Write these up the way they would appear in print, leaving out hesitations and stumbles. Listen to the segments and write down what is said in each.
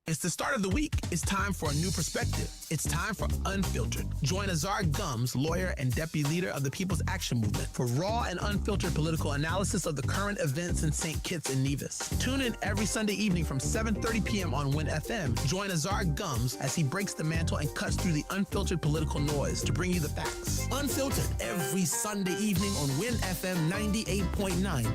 It's the start of the week. It's time for a new perspective. It's time for Unfiltered. Join AZARD GUMBS, lawyer and deputy leader of the People's Action Movement, for raw and unfiltered political analysis of the current events in St. Kitts and Nevis. Tune in every Sunday evening from 7:30 p.m. on WIN-FM. Join AZARD GUMBS as he breaks the mantle and cuts through the unfiltered political noise to bring you the facts. Unfiltered every Sunday evening on WIN-FM 98.9.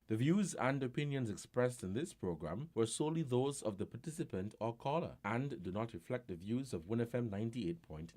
The views and opinions expressed in this program were solely those of the participant or caller and do not reflect the views of WIN-FM 98.9.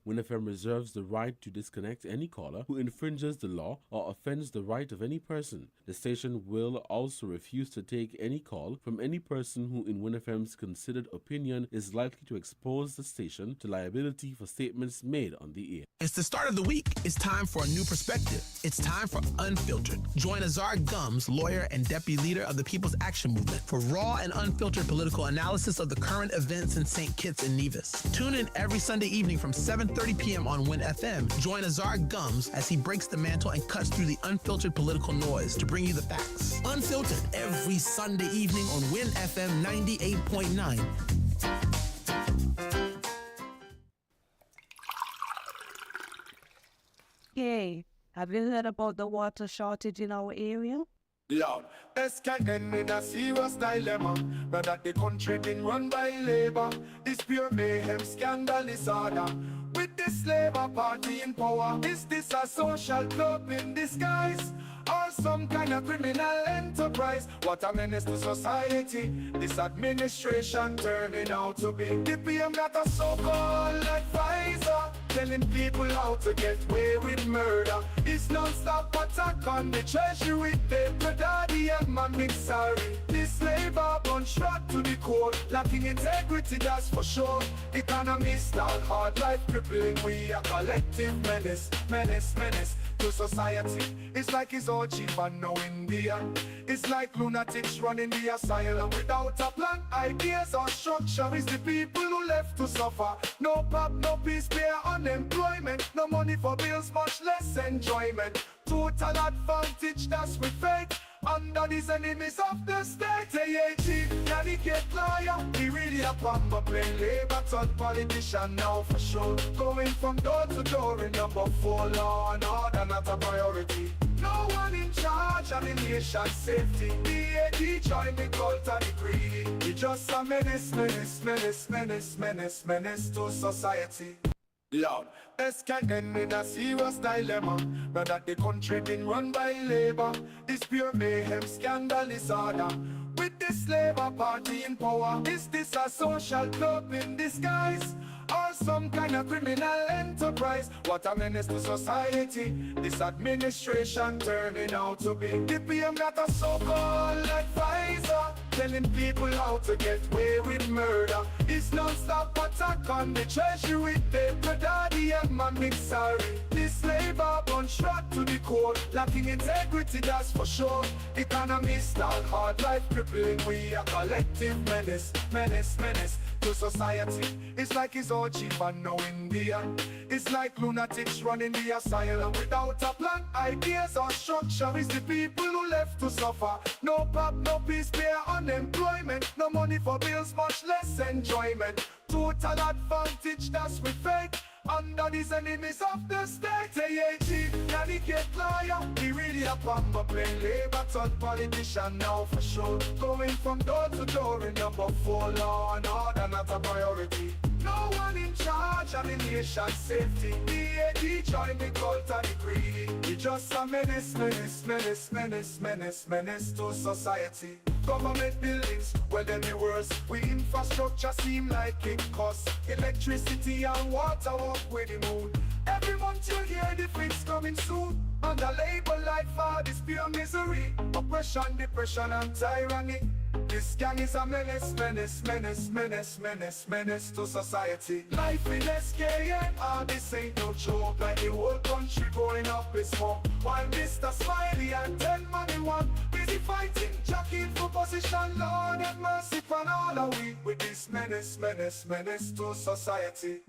WIN-FM reserves the right to disconnect any caller who infringes the law or offends the right of any person. The station will also refuse to take any call from any person who, in WIN-FM's considered opinion, is likely to expose the station to liability for statements made on the air. It's the start of the week. It's time for a new perspective. It's time for Unfiltered. Join AZARD GUMBS, lawyer and deputy leader of the People's Action Movement, for raw and unfiltered political analysis of the current events in St. Kitts and Nevis. Tune in every Sunday evening from 7:30 p.m. on WIN-FM. Join AZARD GUMBS as he breaks the mantle and cuts through the unfiltered political noise to bring you the facts. Unfiltered every Sunday evening on WIN-FM 98.9. Hey, have you heard about the water shortage in our area? Lord, this can end in a serious dilemma. Now that the country been run by labor, this pure mayhem, scandal, disorder. With this Labour Party in power, is this a social club in disguise? Or some kind of criminal enterprise? What a menace to society this administration turning out to be. The PM got a so-called advisor, telling people how to get away with murder. It's non-stop attack on the treasury with paper daddy and man sorry. This Labour bunch shot to the core, lacking integrity, that's for sure. Economists all hard life crippling, we a collective menace, menace, menace to society. It's like it's all cheap and no India. It's like lunatics running the asylum without a plan, ideas or structure. It's the people who left to suffer. No pop, no peace, bare unemployment. No money for bills, much less enjoyment. Total advantage, that's we fake under these enemies of the state. AAG, Connecticut lawyer, he really a pamper playing Labour third politician now for sure. Going from door to door in number 4, law and order not a priority. No one in charge of the nation's safety. DAD join the cult of the greedy. He just a menace, menace, menace, menace, menace, menace to society. Lord, this can end in a serious dilemma. Now that the country been run by labor, this pure mayhem, scandal, disorder. With this Labour Party in power, is this a social club in disguise? Or some kind of criminal enterprise? What a menace to society this administration turning out to be. The PM got a so-called advisor, telling people how to get away with murder. It's non-stop attack on the treasury with paper daddy and man sorry. This Labour bunch shot to the core, lacking integrity, that's for sure. Economists all hard life crippling, we a collective menace, menace, menace to society. It's like it's all cheap and no India. It's like lunatics running the asylum without a plan, ideas or structure. It's the people who left to suffer. No pop, no peace, bare unemployment. No money for bills, much less enjoyment. Total advantage, that's we fake under these enemies of the state. AAG, Connecticut lawyer, he really a pamper playing Labour third politician now for sure. Going from door to door in number 4, law and order not a priority. No one in charge of the nation's safety. DAD join the cult of the greedy. He just a menace, menace, menace, menace, menace, menace to society. Government buildings, well them the worst. We infrastructure seem like it costs. Electricity and water up with the moon. Every month you hear the fix coming soon. Under Labour life for this pure misery. Oppression, depression and tyranny. This gang is a menace, menace, menace, menace, menace, menace to society. Life in SKN, this ain't no joke. Like the whole country going up in smoke. While Mr. Smiley and 10 money one busy fighting, jockeying for position. Lord have mercy upon all of we with this menace, menace, menace to society.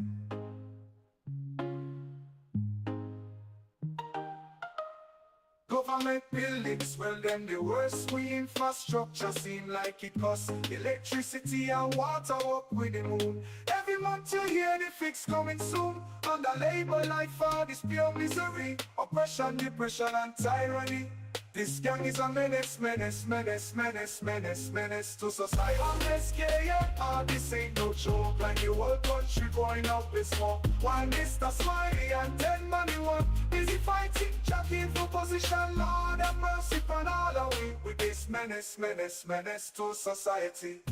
government buildings, well then the worst we infrastructure seem like it costs. Electricity and water up with the moon. Every month you hear the fix coming soon. Under labor life for this pure misery, oppression, depression and tyranny. This gang is a menace, menace, menace, menace, menace, menace to society. Unless this ain't no joke. Like the whole country going up with smoke. While Mr. Smiley and 10 money one busy fighting, jockeying for position. Lord have mercy upon all of we with this menace, menace, menace to society.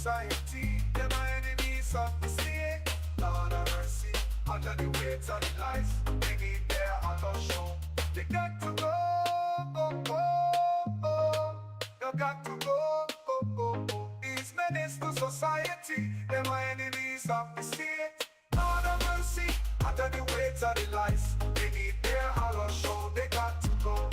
Society, them are enemies of the state. Lord of mercy, under the weight of the lies, they need their other show. They got to go, oh, oh, oh. They got to go, oh, oh, oh. These menace to society, them are enemies of the state. Lord of mercy, under the weight of the lies, they need their other show. They got to go.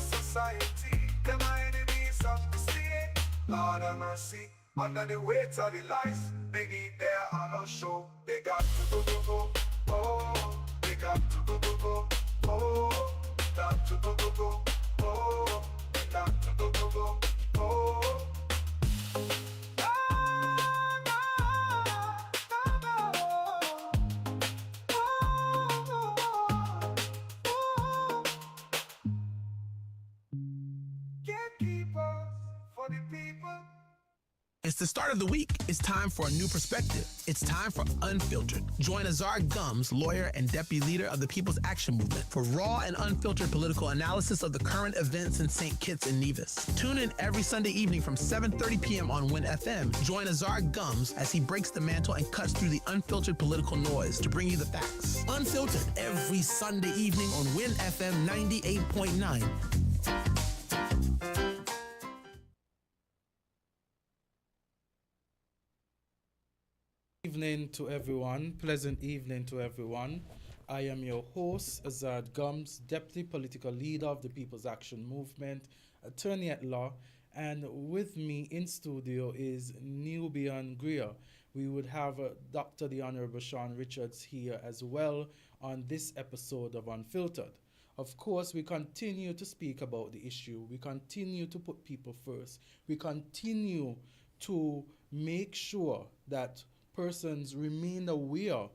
Society, them are enemies of the state. Lord have mercy, under the weight of the lies, they need their honor show. They got to go, go, go, oh. They got to go, go, go, oh. Got to go, go, go, oh. They got to go, go, go, oh. For the people. It's the start of the week. It's time for a new perspective. It's time for Unfiltered. Join AZARD GUMBS, lawyer and deputy leader of the People's Action Movement, for raw and unfiltered political analysis of the current events in St. Kitts and Nevis. Tune in every Sunday evening from 7:30 p.m. on WIN-FM. Join AZARD GUMBS as he breaks the mantle and cuts through the unfiltered political noise to bring you the facts. Unfiltered every Sunday evening on WIN-FM 98.9. Evening to everyone. Pleasant evening to everyone. I am your host, AZARD GUMBS, Deputy Political Leader of the People's Action Movement, Attorney at Law, and with me in studio is Nubian Greer. We would have Dr. the Honorable Sean Richards here as well on this episode of Unfiltered. Of course, we continue to speak about the issue. We continue to put people first. We continue to make sure that persons remain aware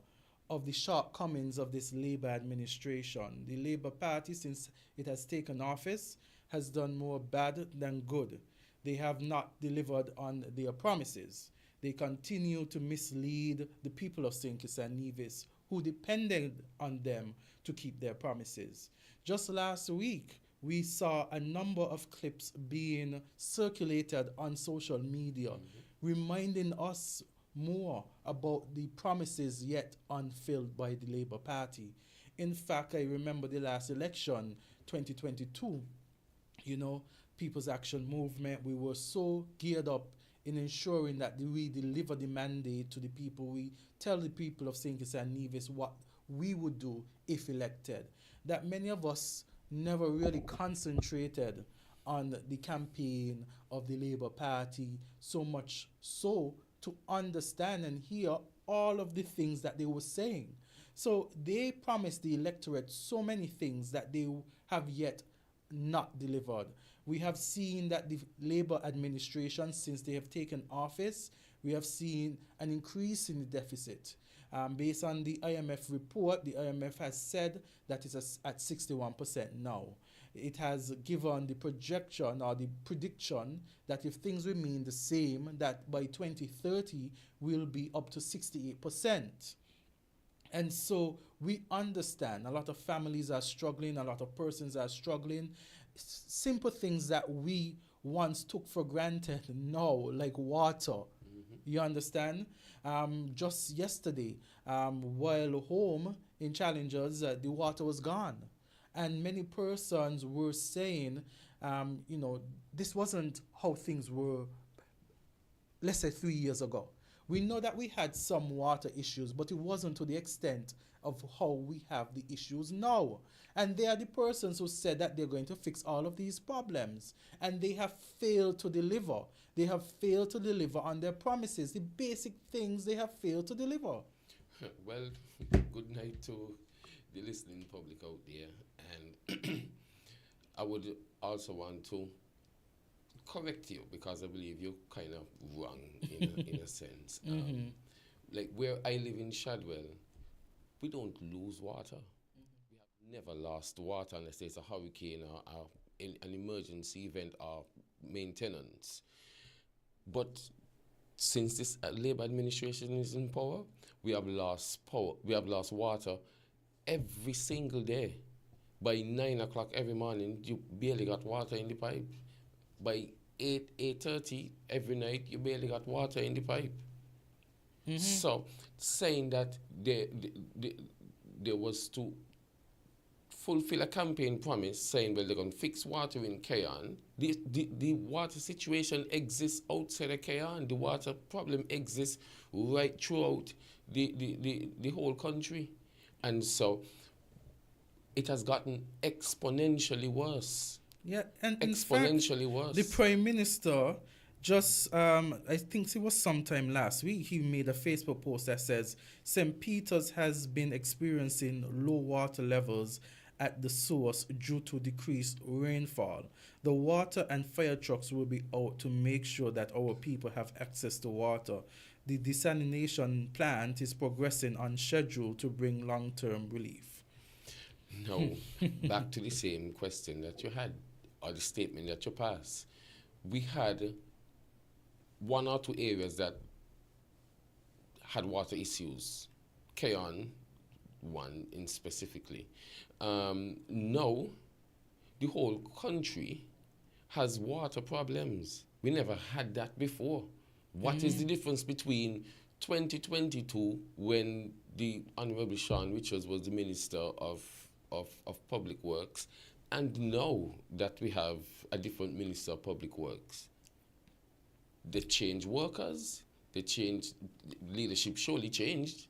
of the shortcomings of this Labour administration. The Labour Party, since it has taken office, has done more bad than good. They have not delivered on their promises. They continue to mislead the people of St. Kitts and Nevis, who depended on them to keep their promises. Just last week, we saw a number of clips being circulated on social media, reminding us more about the promises yet unfilled by the Labour Party. In fact, I remember the last election, 2022, People's Action Movement, we were so geared up in ensuring that we deliver the mandate to the people. We tell the people of St. Kitts and Nevis what we would do if elected. That many of us never really concentrated on the campaign of the Labour Party, so much so to understand and hear all of the things that they were saying. So they promised the electorate so many things that they have yet not delivered. We have seen that the Labour administration, since they have taken office, we have seen an increase in the deficit. Based on the IMF report, the IMF has said that it's at 61% now. It has given the projection or the prediction that if things remain the same, that by 2030 we'll be up to 68%. And so we understand a lot of families are struggling, a lot of persons are struggling. Simple things that we once took for granted now, like water. You understand? Just yesterday, while home in Challengers, the water was gone. And many persons were saying, this wasn't how things were, let's say 3 years ago. We know that we had some water issues, but it wasn't to the extent of how we have the issues now. And they are the persons who said that they're going to fix all of these problems. And they have failed to deliver. They have failed to deliver on their promises. The basic things they have failed to deliver. Well, good night to the listening public out there. And I would also want to correct you, because I believe you're kind of wrong in a sense. Like where I live in Shadwell, we don't lose water. We have never lost water unless there's a hurricane or an emergency event or maintenance. But since this Labour administration is in power, we have lost power. We have lost water every single day. By 9 o'clock every morning, you barely got water in the pipe. By 8:30 every night, you barely got water in the pipe. So saying that there was to fulfill a campaign promise saying, well, they're going to fix water in Kayan. The water situation exists outside of Kayan. The water problem exists right throughout the whole country. And so it has gotten exponentially worse. Yeah, and exponentially in fact, worse. The Prime Minister just, I think it was sometime last week, he made a Facebook post that says St. Peter's has been experiencing low water levels at the source due to decreased rainfall. The water and fire trucks will be out to make sure that our people have access to water. The desalination plant is progressing on schedule to bring long-term relief. No, back to the same question that you had, or the statement that you passed. We had 1 or 2 areas that had water issues. Kayon, one in specifically. Now, the whole country has water problems. We never had that before. What is the difference between 2022, when the Honorable Sean Richards was the Minister of Public Works, and now that we have a different Minister of Public Works? They changed workers, they changed leadership, surely changed.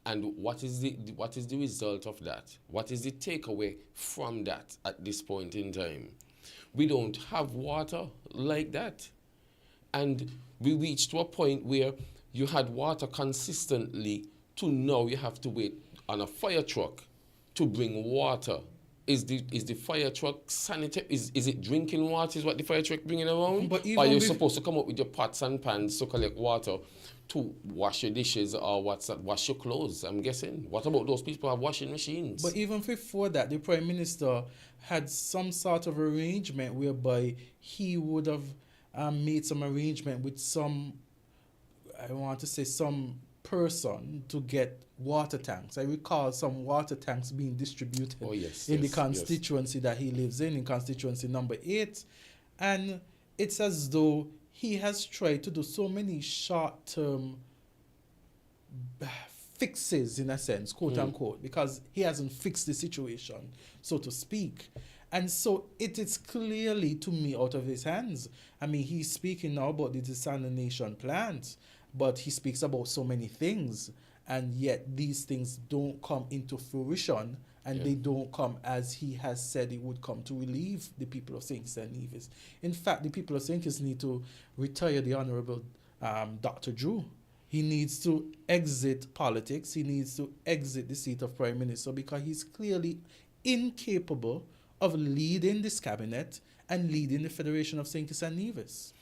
And what is the result of that? What is the takeaway from that at this point in time? We don't have water like that. And we reached to a point where you had water consistently to now you have to wait on a fire truck to bring water. Is the fire truck sanitary? Is it drinking water is what the fire truck bringing around? But or you're supposed to come up with your pots and pans to collect water to wash your dishes or wash your clothes, I'm guessing. What about those people who have washing machines? But even before that, the Prime Minister had some sort of arrangement whereby he would have made some arrangement with some person to get water tanks. I recall some water tanks being distributed in the constituency that he lives in constituency number 8. And it's as though he has tried to do so many short-term fixes, in a sense, quote unquote, because he hasn't fixed the situation, so to speak. And so it is clearly, to me, out of his hands. I mean, he's speaking now about the desalination plant, but he speaks about so many things, and yet these things don't come into fruition, and they don't come as he has said it would come to relieve the people of St. Nevis. In fact, the people of St. Nevis need to retire the Honorable Dr. Drew. He needs to exit politics. He needs to exit the seat of Prime Minister, because he's clearly incapable of leading this cabinet and leading the Federation of St. Kitts and Nevis.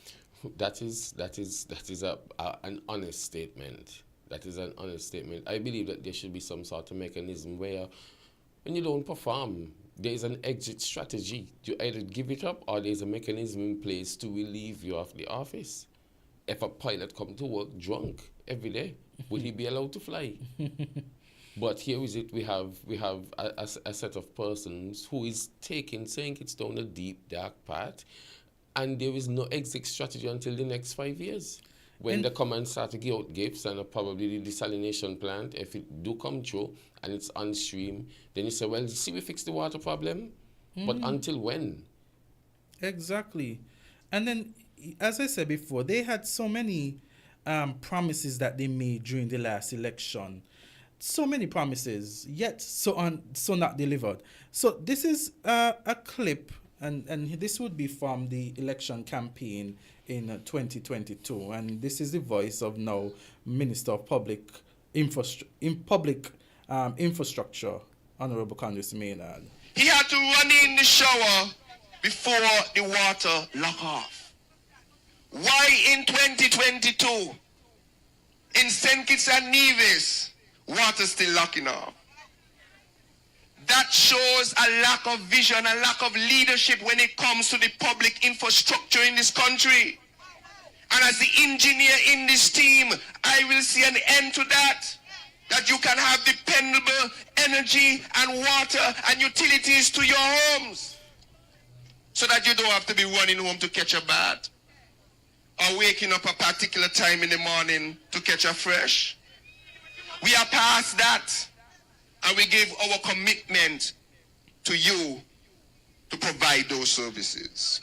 That is an honest statement. That is an honest statement. I believe that there should be some sort of mechanism where, when you don't perform, there is an exit strategy. You either give it up, or there's a mechanism in place to relieve you of the office. If a pilot come to work drunk every day, would he be allowed to fly? But here is it, we have a set of persons who is saying it's down a deep, dark path, and there is no exit strategy until the next 5 years. When they come and start to give out gifts, and probably the desalination plant, if it do come through and it's on stream, then you say, well, see, we fixed the water problem, but until when? Exactly. And then, as I said before, they had so many promises that they made during the last election. So many promises, yet so not delivered. So this is a clip, and this would be from the election campaign in 2022, and this is the voice of now Minister of Public Infrastructure, Honorable Congress Maynard. He had to run in the shower before the water lock off. Why in 2022, in St. Kitts and Nevis, water still locking off? That shows a lack of vision, a lack of leadership when it comes to the public infrastructure in this country. And as the engineer in this team, I will see an end to that. That you can have dependable energy and water and utilities to your homes. So that you don't have to be running home to catch a bath, or waking up a particular time in the morning to catch a fresh. We are past that, and we give our commitment to you to provide those services.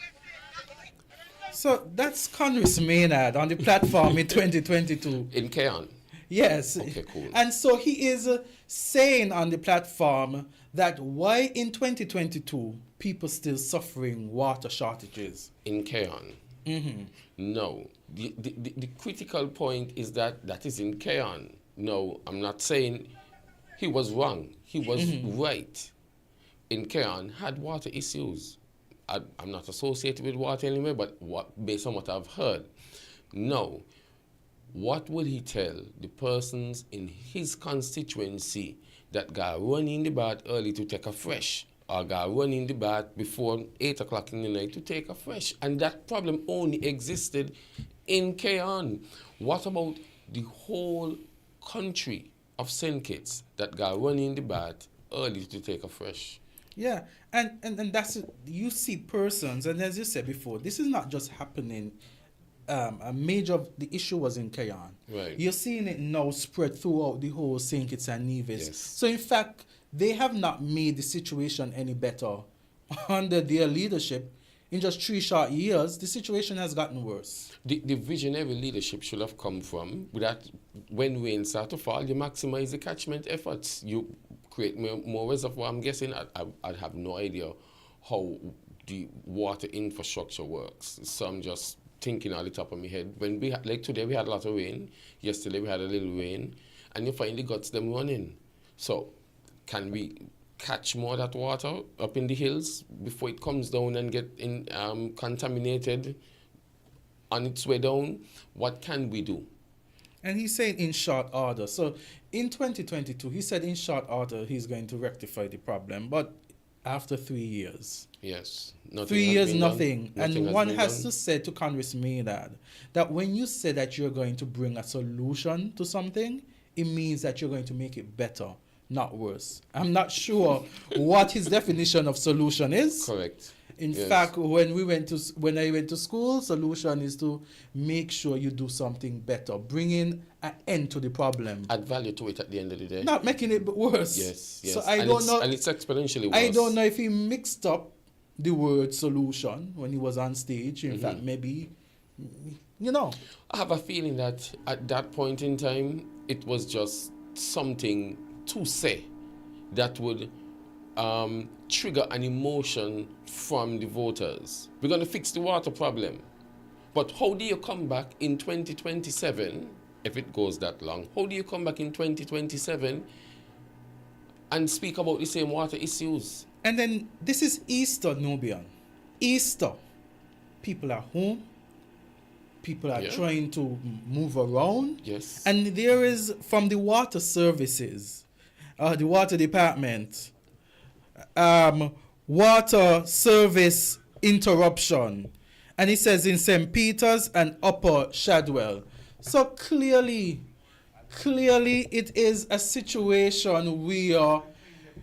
So that's Congress Maynard on the platform in 2022. In Keon. Yes. Okay, cool. And so he is saying on the platform that why in 2022 people still suffering water shortages. In Keon. Mm-hmm. No. The critical point is that is in Keon. No, I'm not saying he was wrong. He was right. In Keon had water issues. I'm not associated with water anyway, but based on what I've heard. No. What would he tell the persons in his constituency that got run in the bath early to take a fresh, or got run in the bath before 8 o'clock in the night to take a fresh? And that problem only existed in Keon. What about the whole country of St. Kitts that got run in the bath early to take a fresh? Yeah, and that's you see persons, and as you said before, this is not just happening. A major of the issue was in Keon. Right. You're seeing it now spread throughout the whole St. Kitts and Nevis. Yes. So in fact, they have not made the situation any better under their leadership. In just 3 short years, the situation has gotten worse. The visionary leadership should have come from that when rain start to fall, you maximize the catchment efforts. You create more reservoir. I'm guessing I have no idea how the water infrastructure works. So I'm just thinking on the top of my head. When like today we had a lot of rain, yesterday we had a little rain, and you finally got them running. So can we catch more of that water up in the hills before it comes down and get contaminated on its way down? What can we do? And he said in short order. So in 2022, he said in short order he's going to rectify the problem. But after 3 years. Yes. 3 years, nothing. And one has done. to say to Congress Maynard that when you say that you're going to bring a solution to something, it means that you're going to make it better, not worse. I'm not sure what his definition of solution is. Correct. In Yes. fact, when I went to school, solution is to make sure you do something better, bringing an end to the problem. Add value to it at the end of the day. Not making it worse. Yes, yes. So I and don't know. And it's exponentially worse. I don't know if he mixed up the word solution when he was on stage. In fact, maybe, I have a feeling that at that point in time, it was just something to say that would trigger an emotion from the voters. We're going to fix the water problem. But how do you come back in 2027, if it goes that long, how do you come back in 2027 and speak about the same water issues? And then this is Easter, Nubian. Easter. People are home. People are trying to move around. Yes. And there is, from the water services, the water department, water service interruption. And it says in St. Peter's and Upper Shadwell. So clearly it is a situation where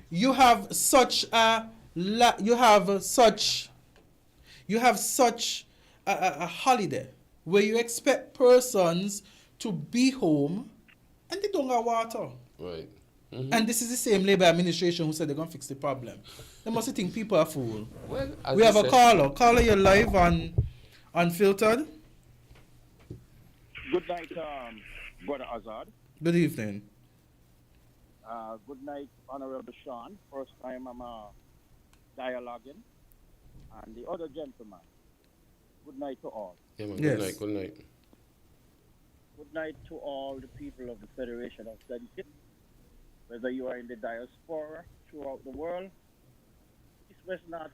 you have such a holiday where you expect persons to be home and they don't have water. Right. Mm-hmm. And this is the same Labour administration who said they're going to fix the problem. They must think people are fool. Well, We have a caller. Caller, you're live on Unfiltered. Good night, Brother Azard. Good evening. Good night, Honorable Sean. First time I'm dialoguing. And the other gentleman. Good night to all. Yeah, man. Yes. Good night. Good night. Good night to all the people of the Federation of St. Kitts, whether you are in the diaspora throughout the world, east, west, north.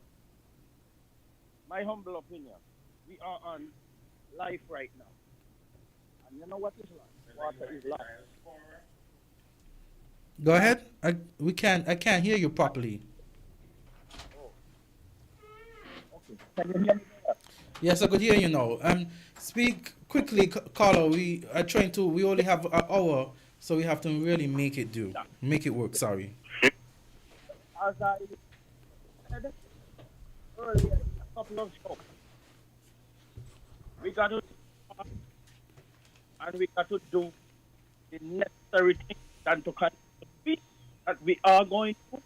My humble opinion, we are on life right now. And you know what is life? Water is life. Go ahead. I can't hear you properly. Okay. Can you hear me better? Yes, I could hear you now. Speak quickly, caller. We only have an hour, so we have to really make it work. Sorry. As I said earlier, a couple of shows, we got to and we got to do the necessary things and to continue to speak that we are going to,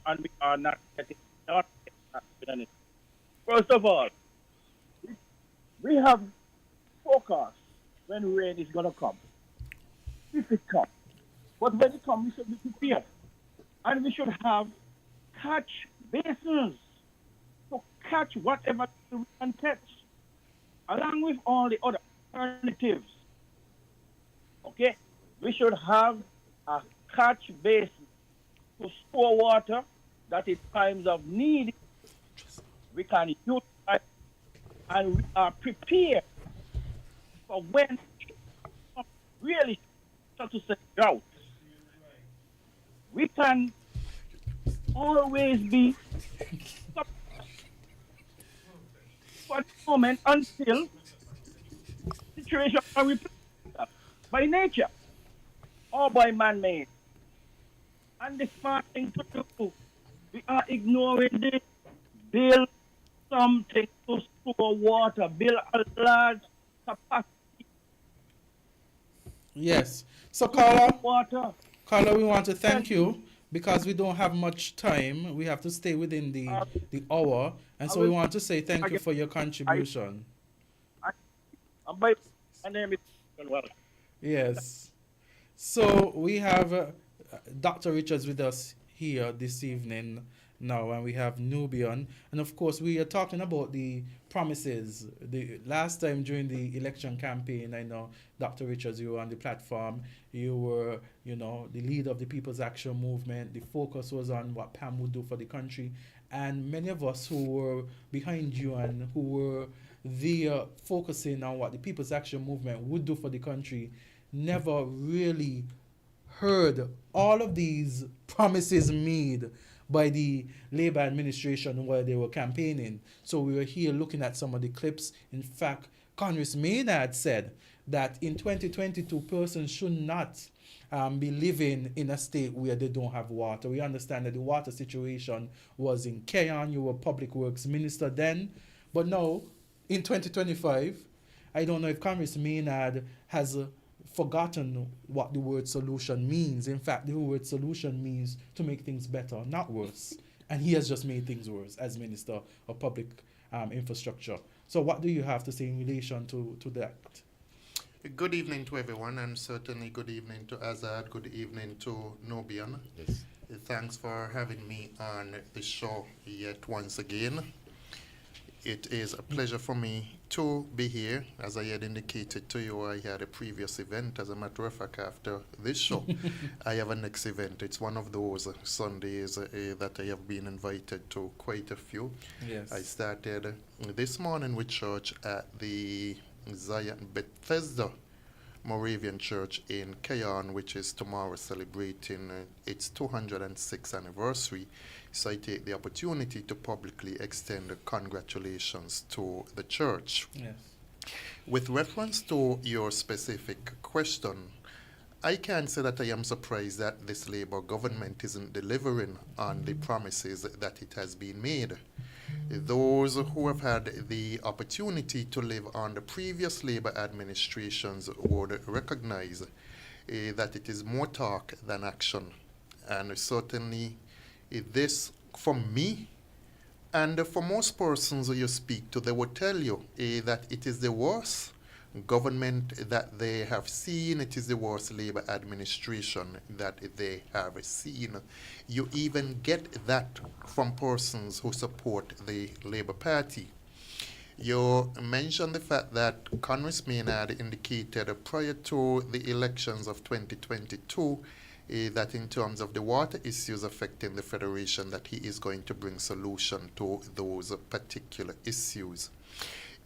and we are not getting done. First of all, we have forecast when rain is going to come. If it comes. But when it comes, we should be prepared. And we should have catch basins to catch whatever we can catch, along with all the other alternatives. Okay? We should have a catch basin to store water that in times of need we can utilize, and we are prepared for when really so to say drought. We can always be for the moment until situation are replaced by nature or by man-made. And the smart thing to do, we are ignoring this. Build something to store water. Build a large capacity. Yes. So, caller, Water. we want to thank you because we don't have much time. We have to stay within the hour, and so we want to say thank you for your contribution. My name is well. Yes. So we have Dr. Richards with us here this evening now, and we have Nubian, and of course we are talking about the promises. The last time during the election campaign, I know Dr. Richards, you were on the platform. You were, the leader of the People's Action Movement. The focus was on what Pam would do for the country, and many of us who were behind you and who were there focusing on what the People's Action Movement would do for the country never really heard all of these promises made by the Labour administration while they were campaigning. So we were here looking at some of the clips. In fact, Congress Maynard said that in 2022, persons should not be living in a state where they don't have water. We understand that the water situation was in Keyon. You were Public Works Minister then. But now, in 2025, I don't know if Congress Maynard has forgotten what the word solution means. In fact, the word solution means to make things better, not worse. And he has just made things worse as Minister of Public Infrastructure. So what do you have to say in relation to that? Good evening to everyone, and certainly good evening to AZARD, good evening to Nubian. Yes. Thanks for having me on the show yet once again. It is a pleasure for me to be here. As I had indicated to you, I had a previous event. As a matter of fact, after this show, I have a next event. It's one of those Sundays that I have been invited to quite a few. Yes. I started this morning with church at the Zion Bethesda Moravian Church in Keyon, which is tomorrow celebrating its 206th anniversary. So I take the opportunity to publicly extend congratulations to the church. Yes. With reference to your specific question, I can say that I am surprised that this Labour government isn't delivering on the promises that it has been made. Those who have had the opportunity to live on the previous Labour administrations would recognize that it is more talk than action. And certainly this, for me, and for most persons you speak to, they will tell you that it is the worst government that they have seen. It is the worst labor administration that they have seen. You even get that from persons who support the Labour Party. You mentioned the fact that Congressman had indicated prior to the elections of 2022 that in terms of the water issues affecting the Federation, that he is going to bring solution to those particular issues.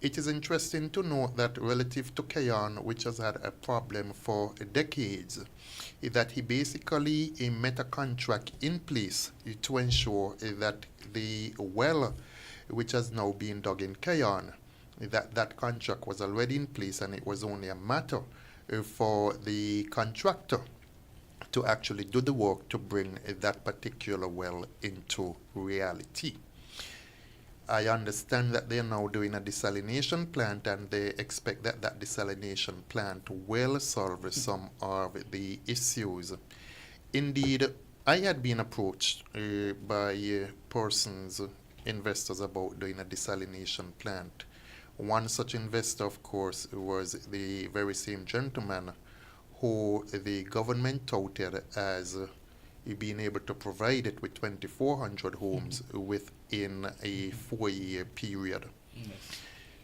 It is interesting to note that relative to Cayon, which has had a problem for decades, that he basically met a contract in place to ensure that the well which has now been dug in Cayon, that contract was already in place, and it was only a matter for the contractor to actually do the work to bring that particular well into reality. I understand that they are now doing a desalination plant, and they expect that that desalination plant will solve some of the issues. Indeed, I had been approached by persons, investors, about doing a desalination plant. One such investor, of course, was the very same gentleman who the government touted as being able to provide it with 2,400 homes within a 4-year period. Yes.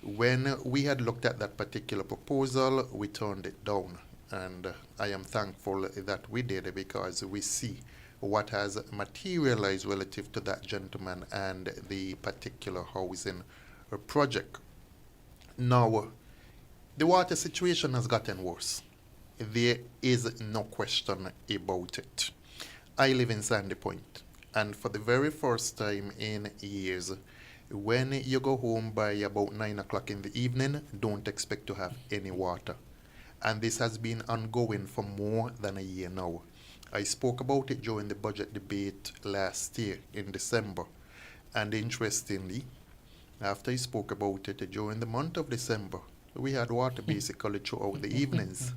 When we had looked at that particular proposal, we turned it down, and I am thankful that we did, because we see what has materialized relative to that gentleman and the particular housing project. Now, the water situation has gotten worse. There is no question about it. I live in Sandy Point, and for the very first time in years, when you go home by about 9 o'clock in the evening, don't expect to have any water. And this has been ongoing for more than a year now. I spoke about it during the budget debate last year in December. And interestingly, after I spoke about it during the month of December, we had water basically throughout the evenings.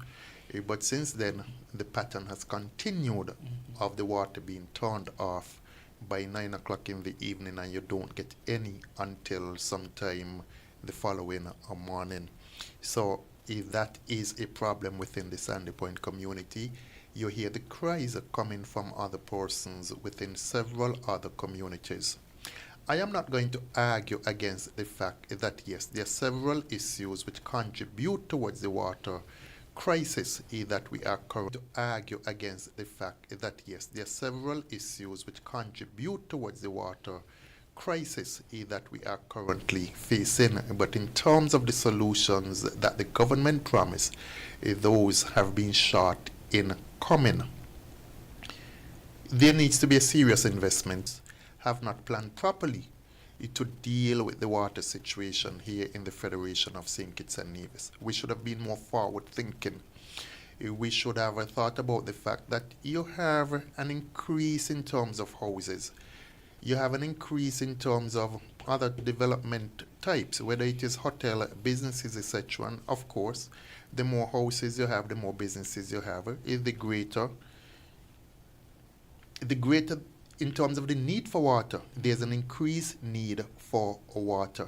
But since then, the pattern has continued of the water being turned off by 9 o'clock in the evening, and you don't get any until sometime the following morning. So if that is a problem within the Sandy Point community, you hear the cries coming from other persons within several other communities. I am not going to argue against the fact that yes, there are several issues which contribute towards the water crisis that we are currently argue against the fact that yes, there are several issues which contribute towards the water crisis that we are currently facing. But in terms of the solutions that the government promised, those have been short in coming. There needs to be a serious investment. Have not planned properly to deal with the water situation here in the Federation of St. Kitts and Nevis. We should have been more forward thinking. We should have thought about the fact that you have an increase in terms of houses. You have an increase in terms of other development types, whether it is hotel, businesses, etc. And of course, the more houses you have, the more businesses you have, the greater in terms of the need for water, there's an increased need for water.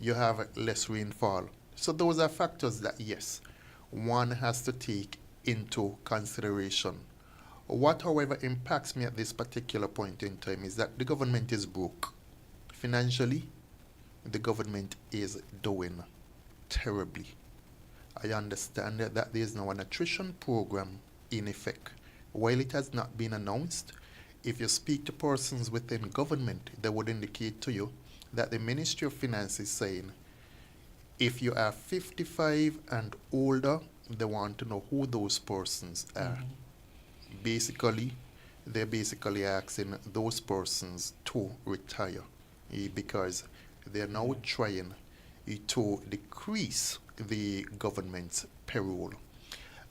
You have less rainfall. So those are factors that, yes, one has to take into consideration. What, however, impacts me at this particular point in time is that the government is broke. Financially, the government is doing terribly. I understand that there is now an attrition program in effect. While it has not been announced, if you speak to persons within government, they would indicate to you that the Ministry of Finance is saying, if you are 55 and older, they want to know who those persons are. Basically, they're basically asking those persons to retire because they're now trying to decrease the government's payroll.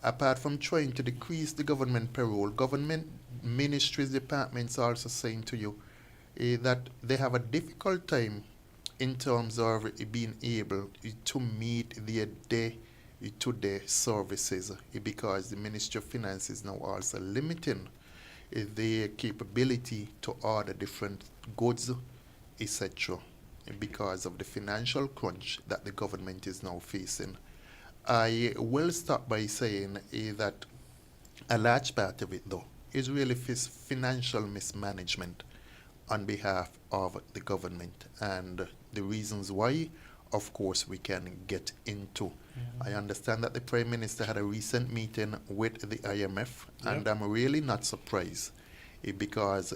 Apart from trying to decrease the government payroll, government ministries, departments are also saying to you that they have a difficult time in terms of being able to meet their day-to-day services because the Ministry of Finance is now also limiting their capability to order different goods, etc., because of the financial crunch that the government is now facing. I will start by saying that a large part of it, though, is really financial mismanagement on behalf of the government. And the reasons why, of course, we can get into. I understand that the Prime Minister had a recent meeting with the IMF, and I'm really not surprised because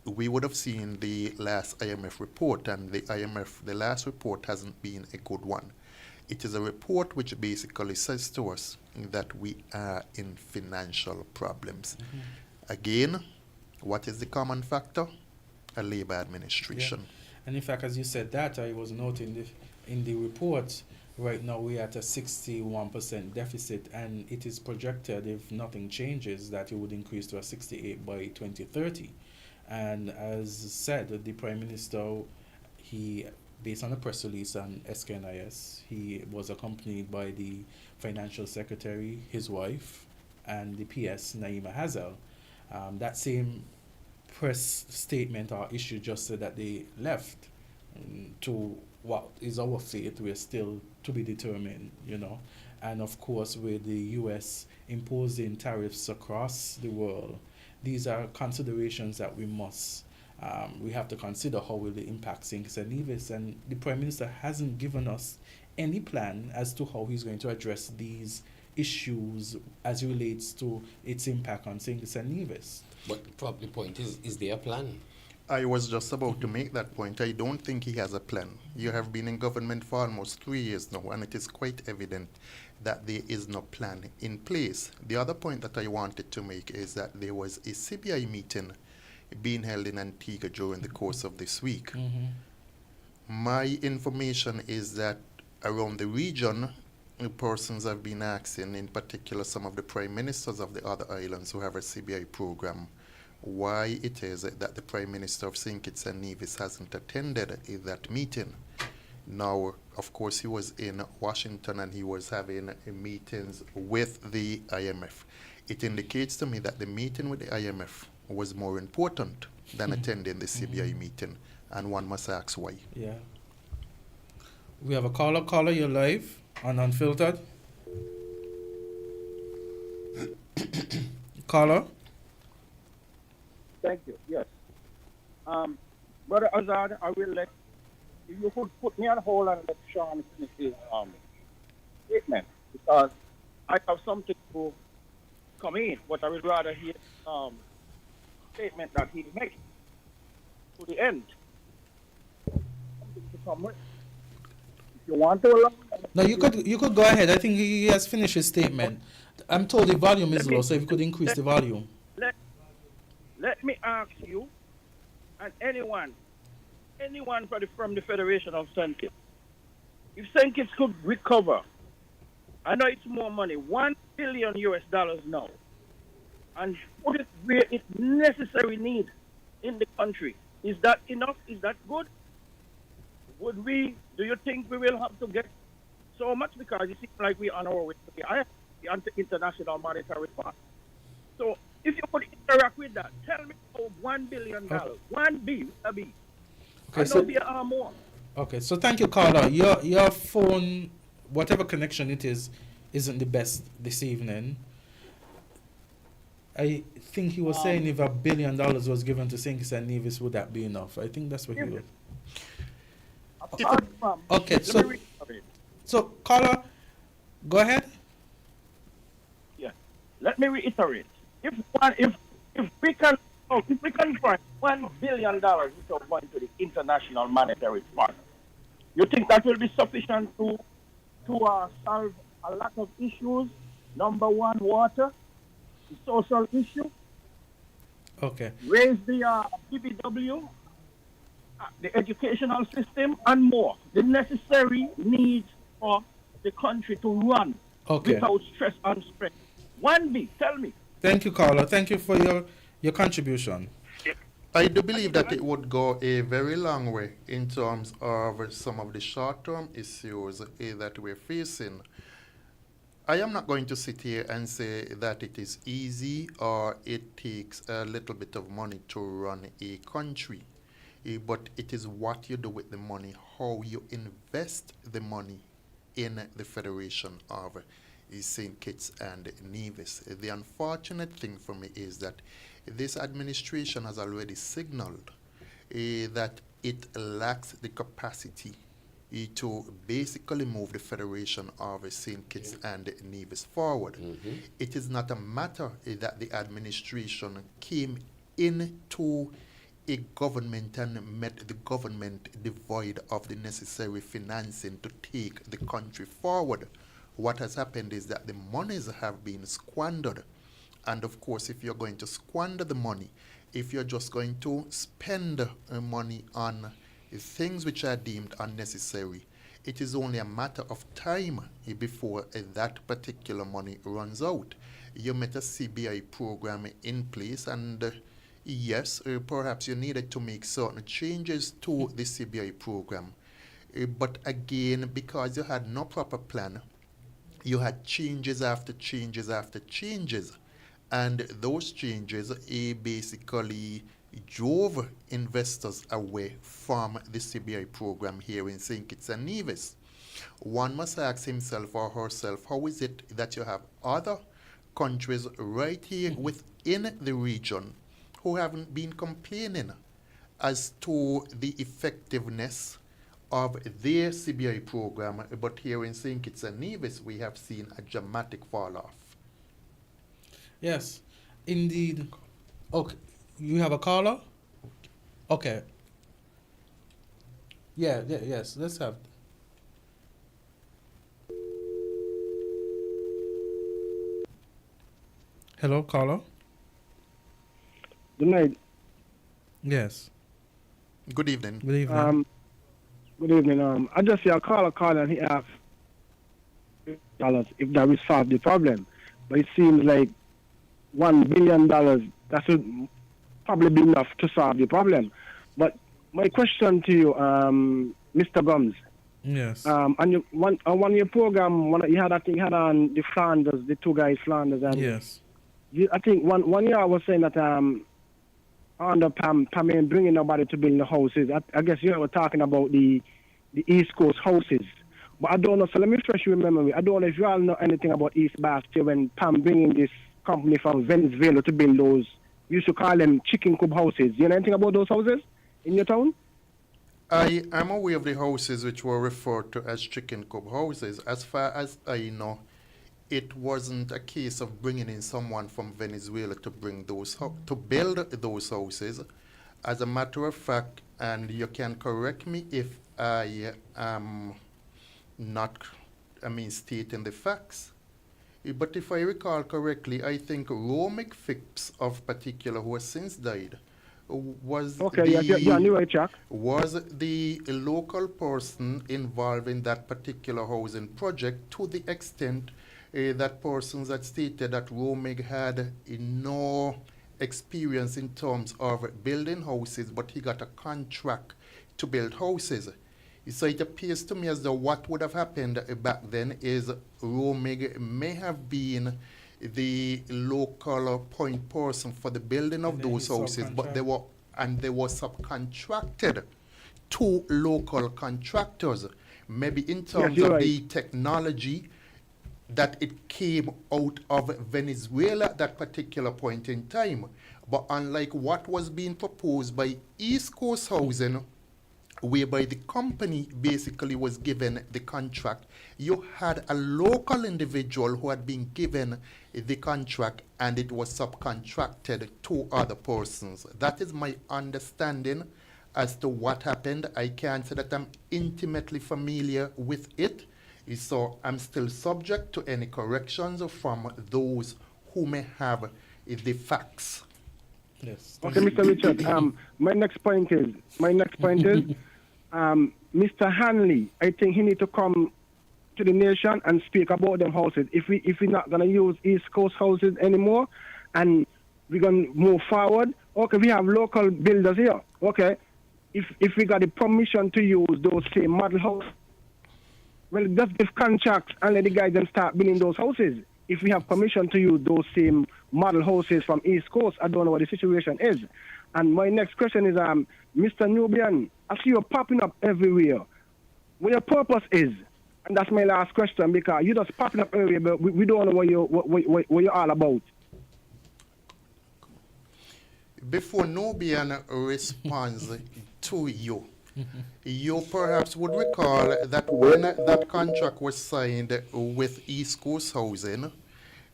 we would have seen the last IMF report, and the last report hasn't been a good one. It is a report which basically says to us that we are in financial problems. Again, what is the common factor? A labor administration. And in fact, as you said that, I was noting in the report, right now we're at a 61% deficit, and it is projected, if nothing changes, that it would increase to a 68 by 2030. And as said, the Prime Minister, he, based on a press release on SKNIS, he was accompanied by the Financial Secretary, his wife, and the PS, Naima Hazel. That same press statement or issue just said that they left to what is our fate. We're still to be determined, you know. And of course, with the U.S. imposing tariffs across the world, these are considerations that we have to consider. How will it impact St. Kitts and Nevis? And the Prime Minister hasn't given us any plan as to how he's going to address these issues as it relates to its impact on St. Kitts and Nevis. But the point is there a plan? I was just about to make that point. I don't think he has a plan. You have been in government for almost 3 years now, and it is quite evident that there is no plan in place. The other point that I wanted to make is that there was a CBI meeting being held in Antigua during the course of this week. My information is that around the region, persons have been asking, in particular some of the prime ministers of the other islands who have a CBI program, why it is that the Prime Minister of St. Kitts and Nevis hasn't attended that meeting. Now, of course, he was in Washington and he was having meetings with the IMF. It indicates to me that the meeting with the IMF was more important than attending the CBI meeting, and one must ask why. Yeah. We have a caller. Caller, you're live on Unfiltered. Caller. Thank you. Yes. Brother Azard, I will let you could put me on hold and let Sean finish his statement, because I have something to come in, but I would rather hear statement that he's making to the end. Something to come with. If you want to allow. No, you could go ahead. I think he has finished his statement. I'm told the volume is low, so if you could increase the volume. Let me ask you, and anyone from the Federation of St. Kitts, if St. Kitts could recover, I know it's more money, $1 billion now, and put it where it's necessary need in the country, is that enough? Is that good? Do you think we will have to get so much? Because it seems like we're on our way to the International Monetary Fund. So if you could interact with that, tell me how $1 billion, one B, a B. Okay, so there are more. Okay, so thank you, caller. Your phone, whatever connection it is, isn't the best this evening. I think he was saying if $1 billion was given to St. Kitts and Nevis, would that be enough? I think that's what he was. Okay, so caller, go ahead. Yeah, let me reiterate. If we can find $1 billion without going to the International Monetary Fund, you think that will be sufficient to solve a lot of issues? Number one, water, the social issue. Okay. Raise the BBW, the educational system, and more. The necessary needs for the country to run without stress and stress. 1B, tell me. Thank you, caller. Thank you for your contribution. I do believe that it would go a very long way in terms of some of the short-term issues that we're facing. I am not going to sit here and say that it is easy or it takes a little bit of money to run a country, but it is what you do with the money, how you invest the money in the Federation of St. Kitts and Nevis. The unfortunate thing for me is that this administration has already signaled that it lacks the capacity to basically move the Federation of St. Kitts and Nevis forward. It is not a matter that the administration came into a government and met the government devoid of the necessary financing to take the country forward. What has happened is that the monies have been squandered. And of course, if you're going to squander the money, if you're just going to spend money on things which are deemed unnecessary, it is only a matter of time before that particular money runs out. You met a CBI program in place, and yes, perhaps you needed to make certain changes to the CBI program. But again, because you had no proper plan, you had changes after changes after changes. And those changes basically drove investors away from the CBI program here in St. Kitts and Nevis. One must ask himself or herself, how is it that you have other countries right here within the region who haven't been complaining as to the effectiveness of their CBI program, but here in St. Kitts and Nevis we have seen a dramatic fall off? Yes, indeed. Okay, you have a caller? Okay. Yes, let's have. Hello, caller? Good night. Yes. Good evening. Good evening. Good evening. I just see a caller call and he asked $1 if that will solve the problem. But it seems like $1 billion, that should probably be enough to solve the problem. But my question to you, Mr. Gums. Yes. On one of your program, you had on the Flanders, the two guys Flanders, and yes. I think one year I was saying that under Pam ain't bringing nobody to build the houses. I guess you were talking about the East Coast houses. But I don't know, so let me refresh your memory. I don't know if you all know anything about East Bastia when Pam bringing this company from Venezuela to build those, you used to call them chicken coop houses. You know anything about those houses in your town? I am aware of the houses which were referred to as chicken coop houses. As far as I know, it wasn't a case of bringing in someone from Venezuela to build those houses. As a matter of fact, and you can correct me if I am not, stating the facts. But if I recall correctly, I think Romic Phipps of particular, who has since died, was the local person involved in that particular housing project, to the extent that persons had stated that Romig had no experience in terms of building houses, but he got a contract to build houses. So it appears to me as though what would have happened back then is Romig may have been the local point person for the building of those houses, but they were subcontracted to local contractors, maybe in terms of the technology that it came out of Venezuela at that particular point in time. But unlike what was being proposed by East Coast Housing, whereby the company basically was given the contract, you had a local individual who had been given the contract and it was subcontracted to other persons. That is my understanding as to what happened. I can't say that I'm intimately familiar with it, so I'm still subject to any corrections from those who may have the facts. Yes. Okay, Mr. Richard. My next point is Mr. Hanley. I think he need to come to the nation and speak about them houses. If we're not gonna use East Coast houses anymore, and we're gonna move forward. Okay, we have local builders here. Okay, if we got the permission to use those same model houses, well, just give contracts and let the guys then start building those houses. If we have permission to use those same model houses from East Coast, I don't know what the situation is. And my next question is, Mr. Nubian, I see you popping up everywhere. What your purpose is? And that's my last question, because you just popping up earlier, but we don't know what you're all about. Before Nubian responds to you, you perhaps would recall that when that contract was signed with East Coast Housing,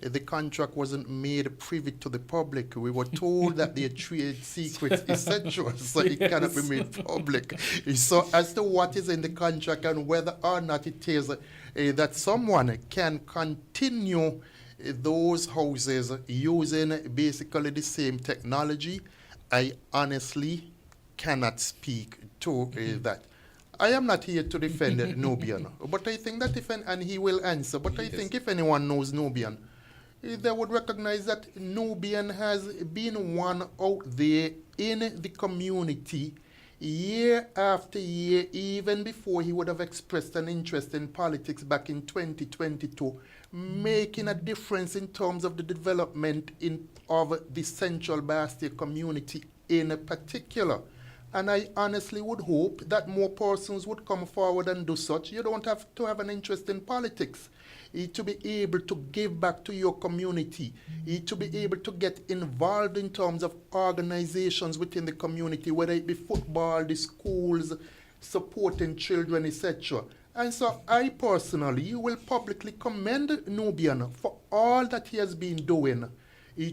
the contract wasn't made privy to the public. We were told that their trade secrets essential, so it cannot be made public. So as to what is in the contract and whether or not it is that someone can continue those houses using basically the same technology, I honestly cannot speak to that. I am not here to defend Nubian, but I think that and he will answer, but I think if anyone knows Nubian, they would recognize that Nubian has been one out there in the community year after year, even before he would have expressed an interest in politics back in 2022, making a difference in terms of the development of the Central Bastia community in particular. And I honestly would hope that more persons would come forward and do such. You don't have to have an interest in politics to be able to give back to your community, to be able to get involved in terms of organizations within the community, whether it be football, the schools, supporting children, etc. And so I personally will publicly commend Nubian for all that he has been doing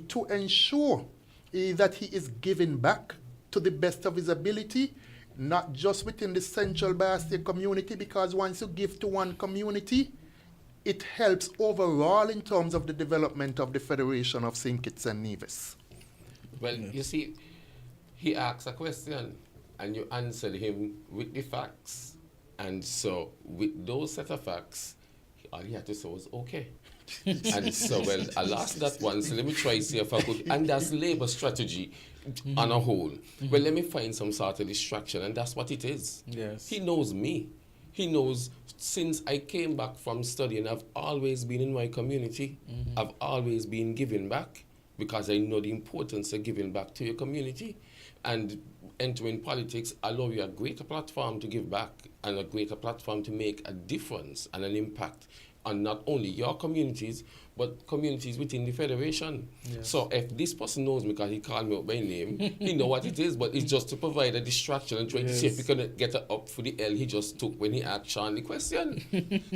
to ensure that he is giving back to the best of his ability, not just within the Central Bastia community, because once you give to one community, it helps overall in terms of the development of the Federation of St. Kitts and Nevis. Well, you see, he asked a question and you answered him with the facts. And so with those set of facts, all he had to say was okay. And so, well, I lost that one, so let me try to see if I could. And that's labor strategy on a whole. Well, let me find some sort of distraction, and that's what it is. Yes. He knows me. He knows since I came back from studying, I've always been in my community. I've always been giving back because I know the importance of giving back to your community. And entering politics allows you a greater platform to give back and a greater platform to make a difference and an impact on not only your communities, but communities within the Federation. Yes. So if this person knows me because he called me up by name, he know what it is, but it's just to provide a distraction and try to see if he can get her up for the L he just took when he asked Sean the question.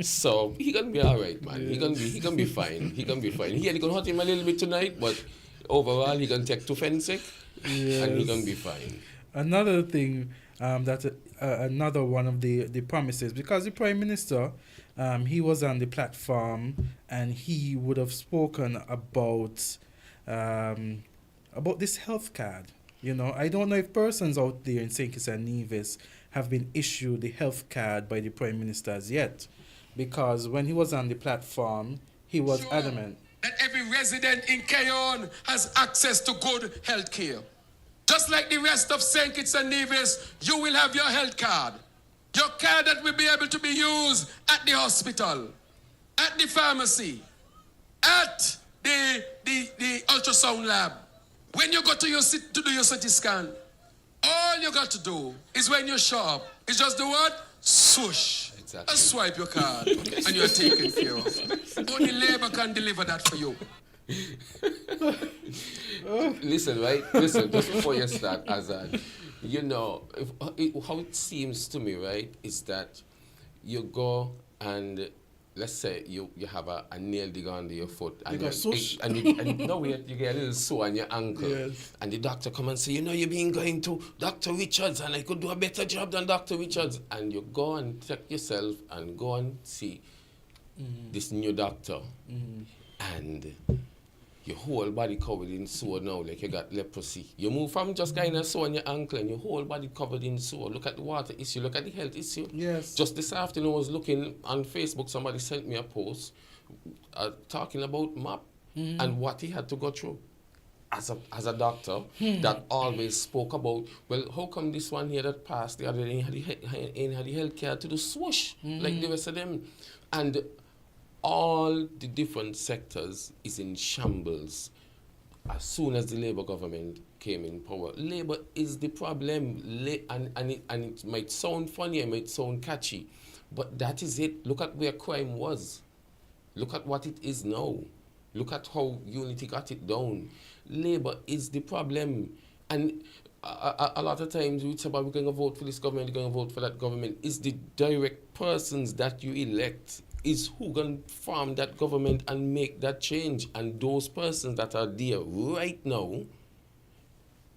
So he gonna be all right, man. Yes. He gonna be fine. He gonna be fine. He gonna hurt him a little bit tonight, but overall he gonna take 2 fencing, and he gonna be fine. Another thing another one of the promises, because the Prime Minister, he was on the platform and he would have spoken about this health card. You know, I don't know if persons out there in St. Kitts and Nevis have been issued the health card by the Prime Minister as yet, because when he was on the platform, he was adamant that every resident in Cayon has access to good health care. Just like the rest of St. Kitts and Nevis, you will have your health card. Your card that will be able to be used at the hospital, at the pharmacy, at the ultrasound lab. When you go to to do your CT scan, all you got to do is when you show up, is just do what? Swoosh. Exactly. And swipe your card and you're taken care of. Only labor can deliver that for you. Listen, just before you start, Azad, you know, how it seems to me, right, is that you go and let's say you have a nail digger under your foot and you get a little sore on your ankle. Yes. And the doctor come and say, you know, you've been going to Dr. Richards and I could do a better job than Dr. Richards. And you go and check yourself and go and see this new doctor. And your whole body covered in sore now, like you got leprosy. You move from just kind of sore on your ankle and your whole body covered in sore. Look at the water issue, look at the health issue. Yes. Just this afternoon I was looking on Facebook, somebody sent me a post talking about MAP and what he had to go through as a doctor that always spoke about, well, how come this one here that passed the other day had the health care to do swoosh like the rest of them? And all the different sectors is in shambles as soon as the Labour government came in power. Labour is the problem, and it might sound funny, it might sound catchy, But that is it. Look at where crime was. Look at what it is now. Look at how Unity got it down. Labour is the problem. And a lot of times we say about we're going to vote for this government, we're going to vote for that government. It's the direct persons that you elect is who going to form that government and make that change. And those persons that are there right now,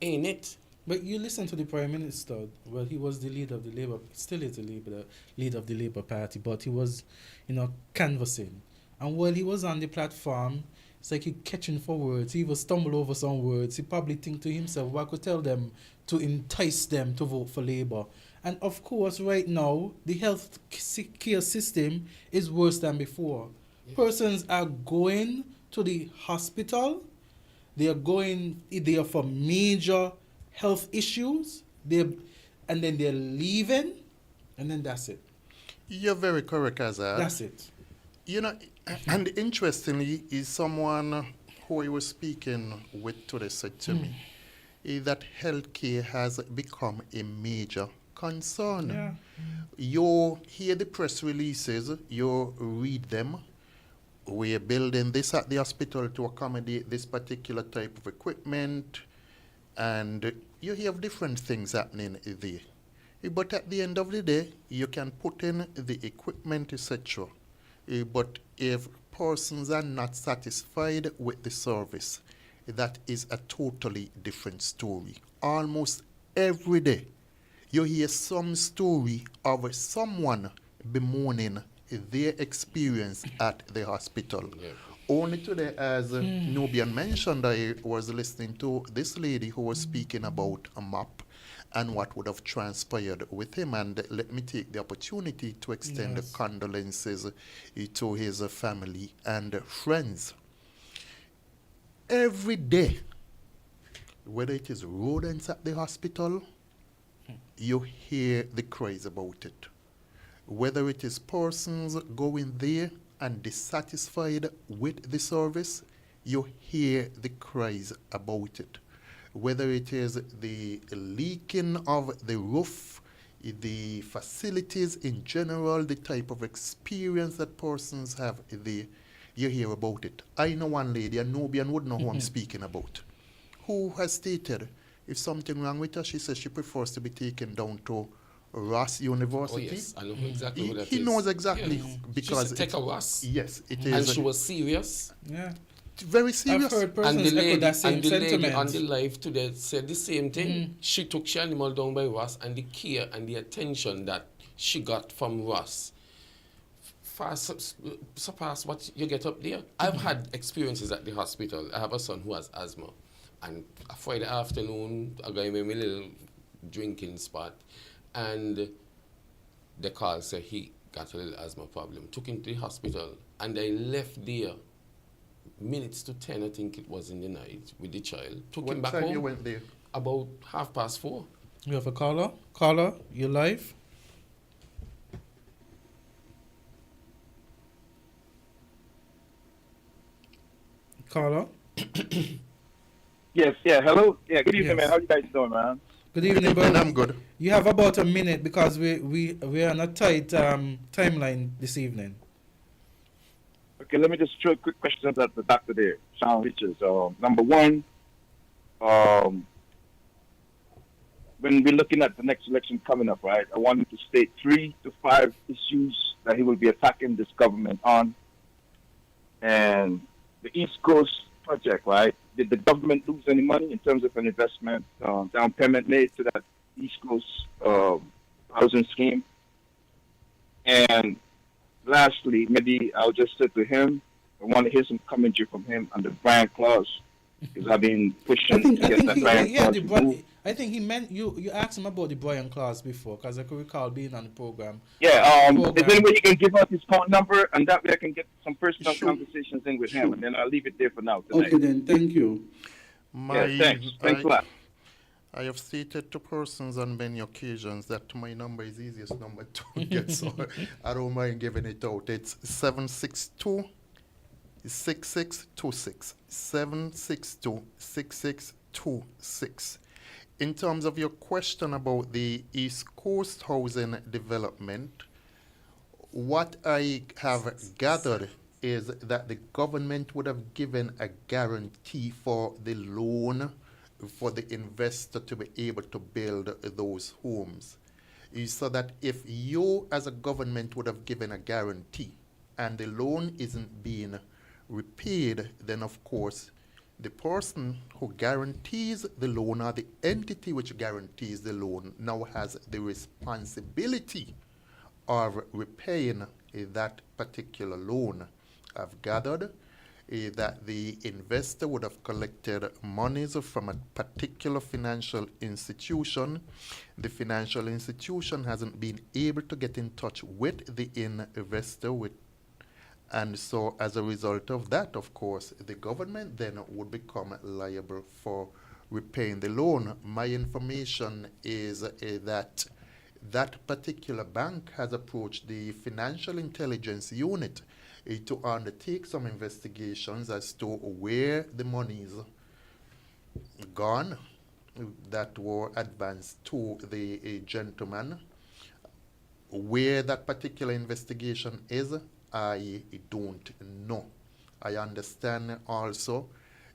ain't it? But you listen to the Prime Minister. Well, he was the leader of the Labour, still is the leader of the Labour Party, but he was, canvassing. And while he was on the platform, it's like he catching for words. He was stumble over some words. He probably think to himself, well, I could tell them to entice them to vote for Labour. And of course, right now, the health care system is worse than before. Yeah. Persons are going to the hospital. They are for major health issues. And then they're leaving, and then that's it. You're very correct, Azad. That's it. And interestingly, is someone who I was speaking with today said to me that healthcare has become a major concern. Yeah. You hear the press releases, you read them. We're building this at the hospital to accommodate this particular type of equipment, and you hear different things happening there. But at the end of the day, you can put in the equipment, etc. But if persons are not satisfied with the service, that is a totally different story. Almost every day, you hear some story of someone bemoaning their experience at the hospital. Yeah. Only today, as Nubian mentioned, I was listening to this lady who was speaking about a map and what would have transpired with him. And let me take the opportunity to extend condolences to his family and friends. Every day, whether it is rodents at the hospital, you hear the cries about it. Whether it is persons going there and dissatisfied with the service, you hear the cries about it. Whether it is the leaking of the roof, the facilities in general, the type of experience that persons have there, you hear about it. I know one lady, and Nubian would know who I'm speaking about, who has stated if something wrong with her, she says she prefers to be taken down to Ross University. Oh yes, I know exactly what that is. He knows exactly because she take a Ross. Yes, it is. And she was serious. Yeah. Very serious. I've heard persons and the lady, that same sentiment. On the live today said the same thing. She took she animal down by Ross, and the care and the attention that she got from Ross far surpass what you get up there. I've had experiences at the hospital. I have a son who has asthma, and a Friday afternoon, I got him in a little drinking spot, and the call said he got a little asthma problem. Took him to the hospital, and I left there minutes to 10, I think it was in the night, with the child. Took him back home. What time you went there? About 4:30. You have a caller? Caller, you live? Caller? Yes, yeah, hello. Yeah, good evening, Yes. man. How you guys doing, man? Good evening, brother. I'm good. You have about a minute because we're on a tight timeline this evening. Okay, let me just throw quick questions at the doctor there, Sean Richards. Number one, when we're looking at the next election coming up, right, I want him to state 3 to 5 issues that he will be attacking this government on. And the East Coast project, right? Did the government lose any money in terms of an investment, down payment made to that East Coast housing scheme? And lastly, maybe I'll just say to him, I want to hear some commentary from him on the Brian clause, because I've been pushing to get that Brian clause removed. I think he meant you asked him about the Brian clause before, because I could recall being on the program. Yeah, is there any way you can give us his phone number, and that way I can get some personal conversations in with him, and then I'll leave it there for now tonight. Okay, then, thank you. Thanks a lot. I have stated to persons on many occasions that my number is the easiest number to get, so I don't mind giving it out. It's 762 6626. 762 6626. In terms of your question about the East Coast housing development, what I have gathered is that the government would have given a guarantee for the loan for the investor to be able to build those homes. So that if you as a government would have given a guarantee and the loan isn't being repaid, then of course the person who guarantees the loan or the entity which guarantees the loan now has the responsibility of repaying that particular loan. I've gathered that the investor would have collected monies from a particular financial institution. The financial institution hasn't been able to get in touch with the investor, and so as a result of that, of course, the government then would become liable for repaying the loan. My information is that that particular bank has approached the Financial Intelligence Unit to undertake some investigations as to where the monies gone that were advanced to the gentleman. Where that particular investigation is, I don't know. I understand also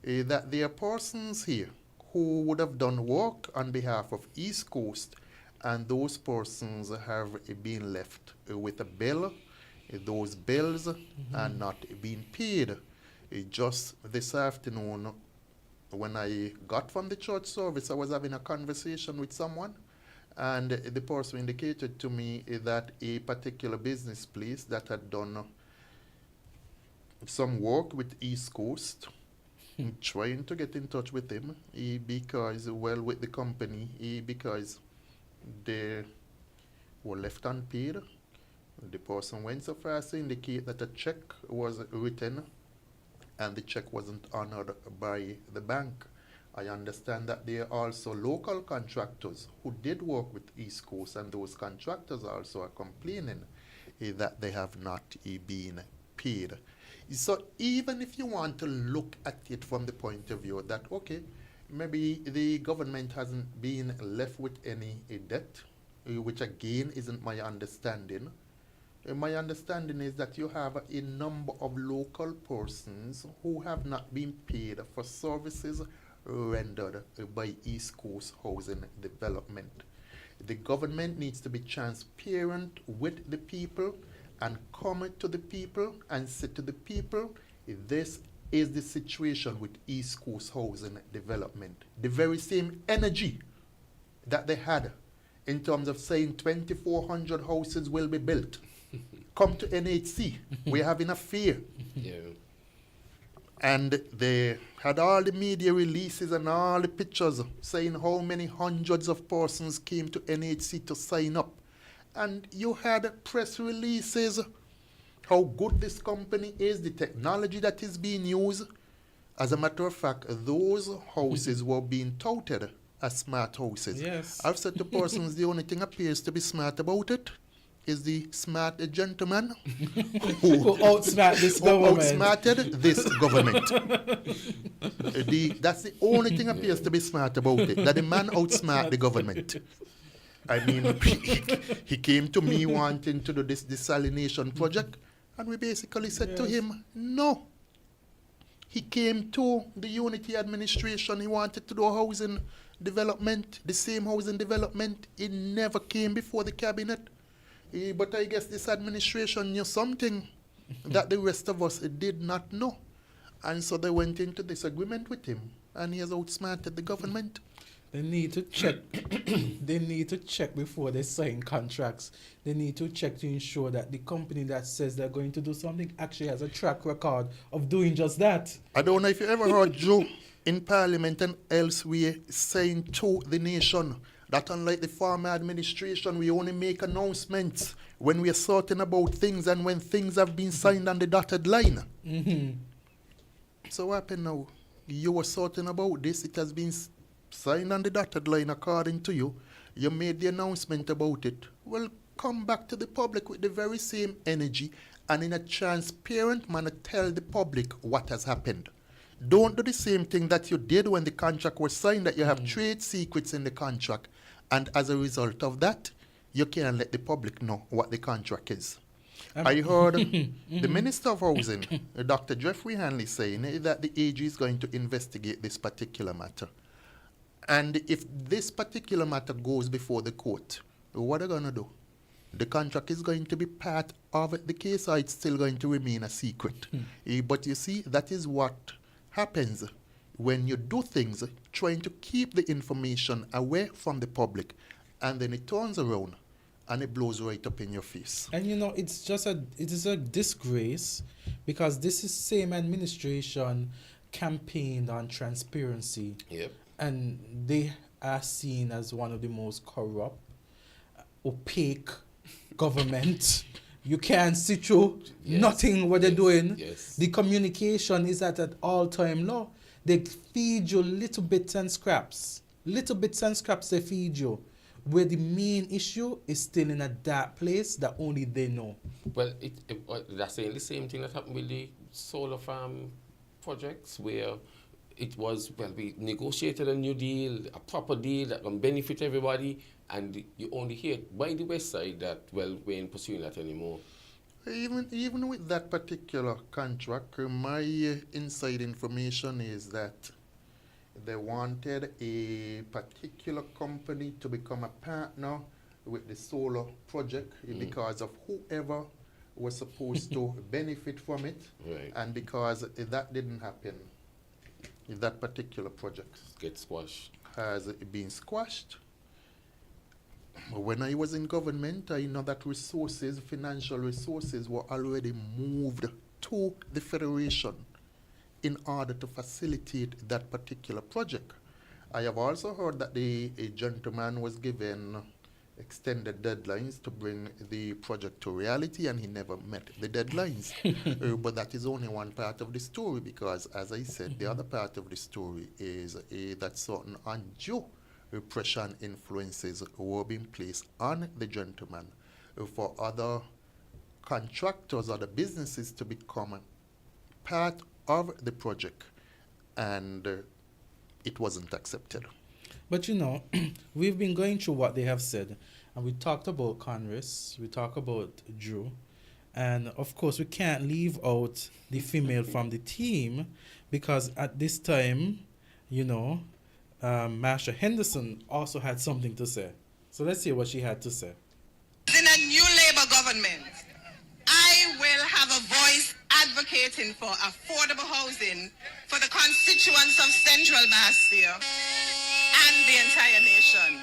that there are persons here who would have done work on behalf of East Coast, and those persons have been left with a bill. Those bills are not being paid. Just this afternoon, when I got from the church service, I was having a conversation with someone, and the person indicated to me that a particular business place that had done some work with East Coast, trying to get in touch with him because, well, with the company, because they were left unpaid. The person went so far as to indicate that a check was written and the check wasn't honored by the bank. I understand that there are also local contractors who did work with East Coast, and those contractors also are complaining that they have not been paid. So even if you want to look at it from the point of view that, okay, maybe the government hasn't been left with any debt, which again isn't my understanding. My understanding is that you have a number of local persons who have not been paid for services rendered by East Coast Housing Development. The government needs to be transparent with the people and come to the people and say to the people, this is the situation with East Coast Housing Development. The very same energy that they had in terms of saying 2,400 houses will be built. Come to NHC, we're having a fair. Yeah. And they had all the media releases and all the pictures saying how many hundreds of persons came to NHC to sign up. And you had press releases, how good this company is, the technology that is being used. As a matter of fact, those houses were being touted as smart houses. Yes. I've said to persons, the only thing appears to be smart about it is the smart gentleman who outsmarted this government. Outsmarted this government. That's the only thing appears to be smart about it, that the man outsmarted the government. I mean, he came to me wanting to do this desalination project, and we basically said to him, no. He came to the Unity administration, he wanted to do housing development, the same housing development. It never came before the cabinet. But I guess this administration knew something that the rest of us did not know. And so they went into disagreement with him, and he has outsmarted the government. They need to check. They need to check before they sign contracts. They need to check to ensure that the company that says they're going to do something actually has a track record of doing just that. I don't know if you ever heard Joe in Parliament and elsewhere saying to the nation that unlike the former administration, we only make announcements when we are certain about things and when things have been signed on the dotted line. So what happened now? You were certain about this, it has been signed on the dotted line according to you. You made the announcement about it. Well, come back to the public with the very same energy and in a transparent manner tell the public what has happened. Don't do the same thing that you did when the contract was signed, that you have trade secrets in the contract, and as a result of that, you can't let the public know what the contract is. I heard the Minister of Housing, Dr. Jeffrey Hanley, saying that the AG is going to investigate this particular matter. And if this particular matter goes before the court, what are they going to do? The contract is going to be part of the case, or it's still going to remain a secret? But you see, that is what happens when you do things trying to keep the information away from the public, and then it turns around and it blows right up in your face. And you know, it is a disgrace, because this is same administration campaigned on transparency. Yep. And they are seen as one of the most corrupt, opaque government. You can't see through nothing what they're doing. Yes. The communication is at an all-time low. They feed you little bits and scraps. Little bits and scraps they feed you, where the main issue is still in a dark place that only they know. Well, that's the same thing that happened with the solar farm projects, where it was, well, we negotiated a new deal, a proper deal that can benefit everybody, and you only hear it by the west side that, well, we ain't pursuing that anymore. Even with that particular contract, my inside information is that they wanted a particular company to become a partner with the solar project because of whoever was supposed to benefit from it. Right. And because that didn't happen, that particular project gets squashed. Has been squashed. When I was in government, I know that resources, financial resources, were already moved to the Federation in order to facilitate that particular project. I have also heard that a gentleman was given extended deadlines to bring the project to reality, and he never met the deadlines. But that is only one part of the story, because, as I said, the other part of the story is that certain undue pressure and influences were being placed on the gentleman for other contractors, other businesses to become part of the project, and it wasn't accepted. But you know, we've been going through what they have said, and we talked about Congress, we talked about Drew, and of course we can't leave out the female from the team, because at this time, you know, Marsha Henderson also had something to say. So let's hear what she had to say. In a new Labour government, I will have a voice advocating for affordable housing for the constituents of Central Bastille and the entire nation.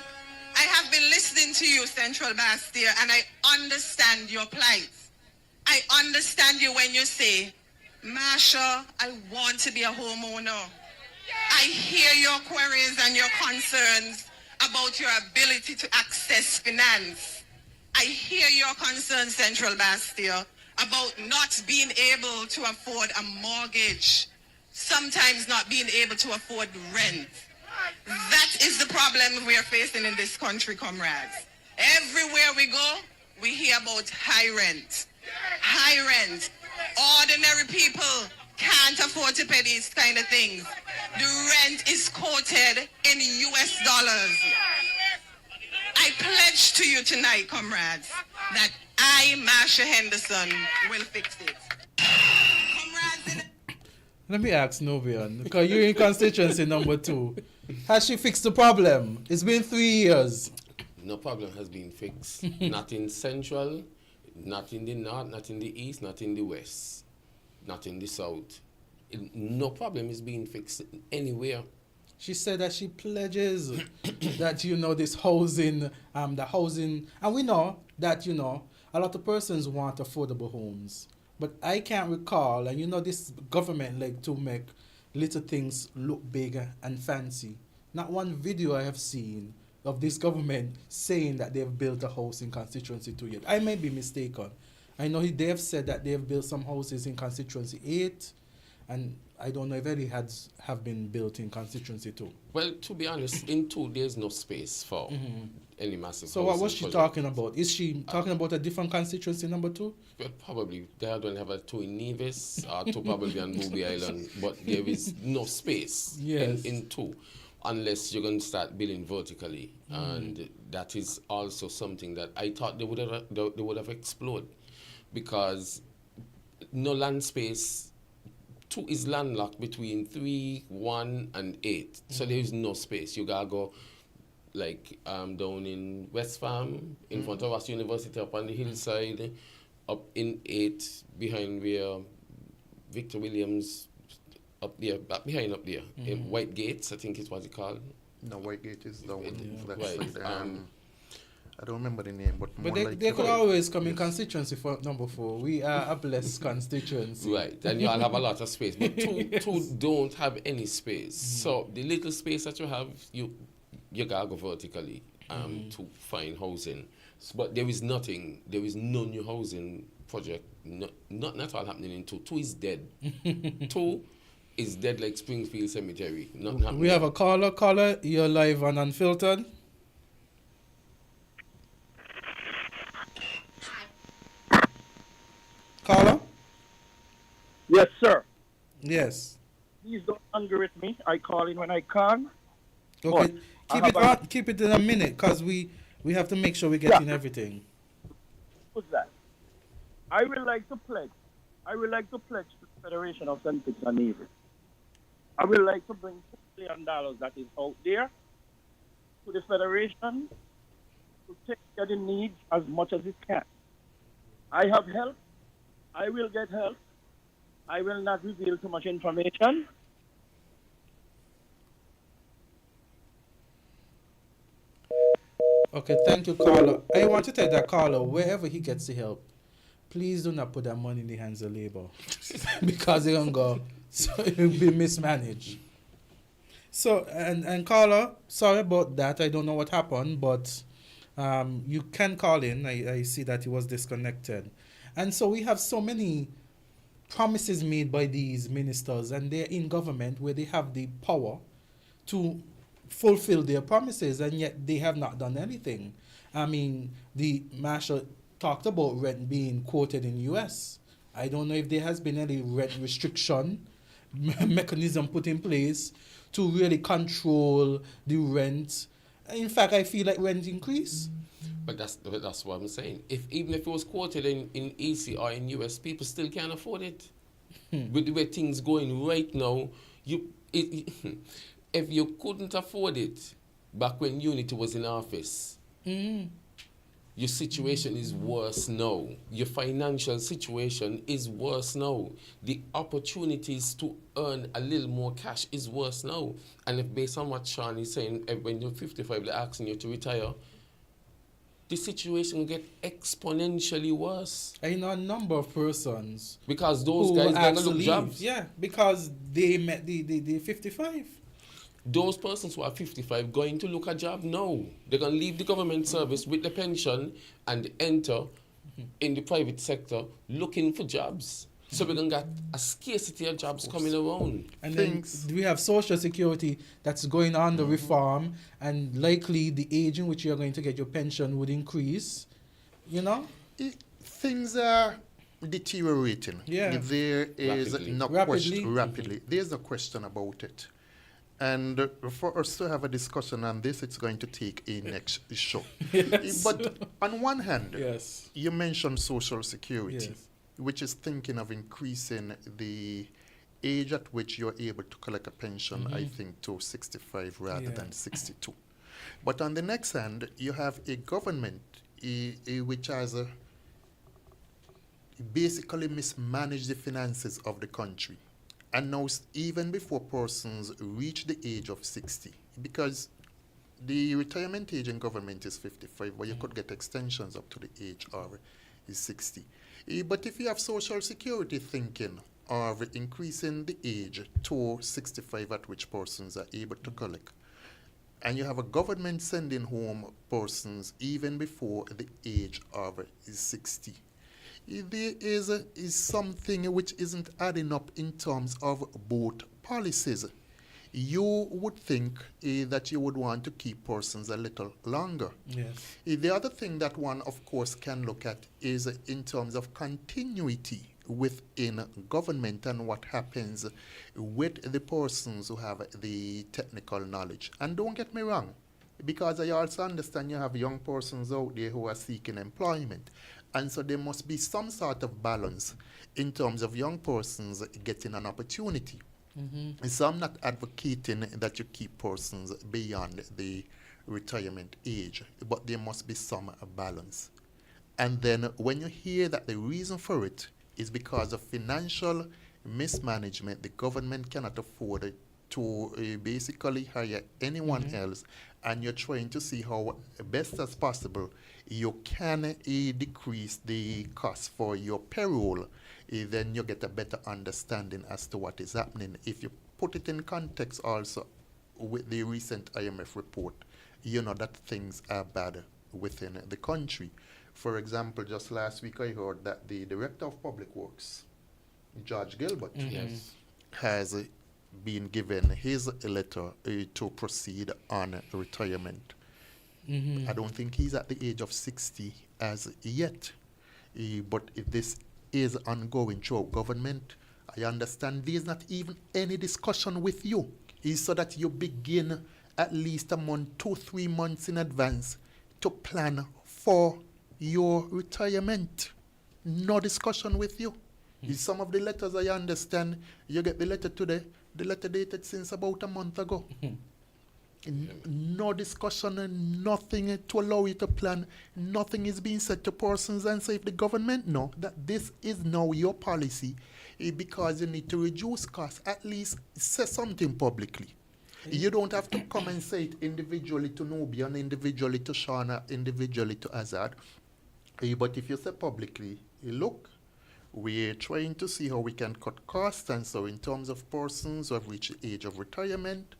I have been listening to you, Central Bastille, and I understand your plight. I understand you when you say, Marsha, I want to be a homeowner. I hear your queries and your concerns about your ability to access finance. I hear your concerns, Central Bastille, about not being able to afford a mortgage, sometimes not being able to afford rent. That is the problem we are facing in this country, comrades. Everywhere we go, we hear about high rent. High rent. Ordinary people can't afford to pay these kind of things. The rent is quoted in US dollars. I pledge to you tonight, comrades, that I, Marsha Henderson, will fix it. Let me ask Novian, because you're in constituency number 2. Has she fixed the problem? It's been 3 years. No problem has been fixed. Not in Central, not in the North, not in the East, not in the West, not in the South. No problem is being fixed anywhere. She said that she pledges that, you know, this housing, the housing, and we know that, you know, a lot of persons want affordable homes. But I can't recall, and you know, this government like to make little things look big and fancy. Not one video I have seen of this government saying that they've built a house in constituency 2 yet. I may be mistaken. I know they have said that they have built some houses in constituency 8, and I don't know if any have been built in constituency 2. Well, to be honest, in 2 there's no space for any massive. So what was she talking about? Is she talking about a different constituency number 2? Well, probably. They don't have a 2 in Nevis or 2 probably on Booby Island, but there is no space in 2 unless you're going to start building vertically, and that is also something that I thought they would have explored. because no land space. 2 is landlocked between 3, 1, and 8. So there is no space. You gotta go like down in West Farm, in front of us University up on the hillside, up in 8 behind where Victor Williams up there, behind up there. In White Gates, I think is what it's called. No, White Gate is down that Right. side. I don't remember the name, but more like they could always come in constituency for number 4. We are a blessed constituency. Right, and you all have a lot of space, but two don't have any space. So the little space that you have, you gotta go vertically to find housing. But there is nothing, there is no new housing project, not at all happening in 2. 2 is dead. 2 is dead like Springfield Cemetery. Nothing happening. We have a caller. Caller, you're live on Unfiltered. Caller? Yes, sir. Yes. Please don't underrate me. I call in when I can. Okay. But Keep it in a minute, because we have to make sure we get in everything. What's that? I would like to pledge to the Federation of St. Kitts and Nevis. I would like to bring $2 million that is out there to the Federation to take care of the needs as much as it can. I have help. I will get help. I will not reveal too much information. Okay, thank you, caller. I want to tell that caller, wherever he gets the help, please do not put that money in the hands of labor. Because they're going to go, so it will be mismanaged. So, and caller, sorry about that. I don't know what happened, but you can call in. I see that he was disconnected. And so we have so many promises made by these ministers, and they're in government where they have the power to fulfill their promises, and yet they have not done anything. I mean, the Marshal talked about rent being quoted in US. I don't know if there has been any rent restriction mechanism put in place to really control the rent. In fact, I feel like rent increase. But that's what I'm saying. Even if it was quoted in EC or in US, people still can't afford it. With the way things going right now, if you couldn't afford it back when Unity was in office, your situation is worse now. Your financial situation is worse now. The opportunities to earn a little more cash is worse now. And if based on what Sean is saying, when you're 55, they're asking you to retire, the situation will get exponentially worse. I know a number of persons because those guys are going to look leave. jobs. Yeah, because they met the 55. Those persons who are 55 going to look a job now. They're going to leave the government service with the pension and enter in the private sector looking for jobs. So we're going to get a scarcity of jobs coming around. And then we have Social Security that's going on the reform, and likely the age in which you're going to get your pension would increase. You know? Things are deteriorating. Yeah. There is Rapidly. no question. Rapidly. There's no question about it. And for us to have a discussion on this, it's going to take a next show. Yes. But on one hand, yes, you mentioned Social Security, yes, which is thinking of increasing the age at which you're able to collect a pension, I think, to 65 rather than 62. But on the next hand, you have a government which has basically mismanaged the finances of the country. And now, even before persons reach the age of 60, because the retirement age in government is 55, but you could get extensions up to the age of 60. But if you have Social Security thinking of increasing the age to 65 at which persons are able to collect, and you have a government sending home persons even before the age of 60, there is something which isn't adding up in terms of both policies. You would think that you would want to keep persons a little longer. yes. The other thing that one, of course, can look at is in terms of continuity within government and what happens with the persons who have the technical knowledge. And don't get me wrong, because I also understand you have young persons out there who are seeking employment. And so there must be some sort of balance in terms of young persons getting an opportunity. Mm-hmm. So I'm not advocating that you keep persons beyond the retirement age, but there must be some balance. And then when you hear that the reason for it is because of financial mismanagement, the government cannot afford to basically hire anyone else, and you're trying to see how best as possible you can decrease the cost for your payroll, then you get a better understanding as to what is happening. If you put it in context also with the recent IMF report, you know that things are bad within the country. For example, just last week I heard that the Director of Public Works, George Gilbert, has been given his letter to proceed on retirement. I don't think he's at the age of 60 as yet, but if this is ongoing throughout government, I understand there's not even any discussion with you, so that you begin at least a month, 2-3 months in advance to plan for your retirement. No discussion with you. Some of the letters I understand, you get the letter today, the letter dated since about a month ago. No discussion, nothing to allow you to plan. Nothing is being said to persons, and so if the government know that this is now your policy, because you need to reduce costs, at least say something publicly. You don't have to come and say it individually to Nubian, individually to Shauna, individually to Azad. But if you say publicly, look, we're trying to see how we can cut costs, and so in terms of persons who have reached the age of retirement,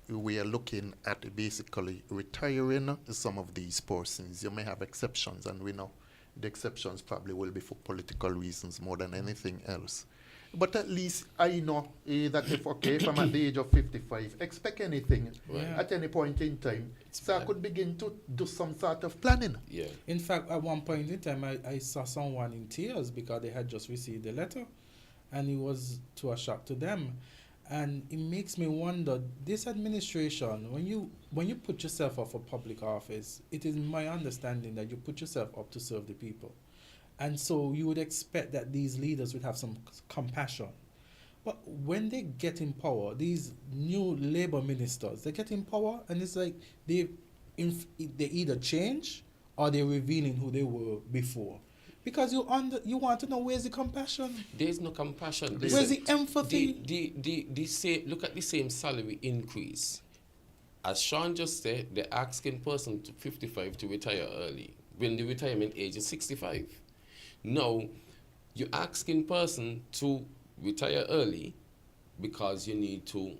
we are looking at basically retiring some of these persons. You may have exceptions, and we know the exceptions probably will be for political reasons more than anything else. But at least I know that if I'm at the age of 55, expect anything at any point in time. So I could begin to do some sort of planning. Yeah. In fact, at one point in time, I saw someone in tears because they had just received the letter, and it was to a shock to them. And it makes me wonder, this administration, when you put yourself up for public office, it is my understanding that you put yourself up to serve the people. And so you would expect that these leaders would have some compassion. But when they get in power, these new labor ministers, they get in power and it's like they either change or they're revealing who they were before. Because you want to know, where's the compassion? There's no compassion. Where's the empathy? Look at the same salary increase. As Sean just said, they're asking person to 55 to retire early when the retirement age is 65. No, you're asking person to retire early because you need to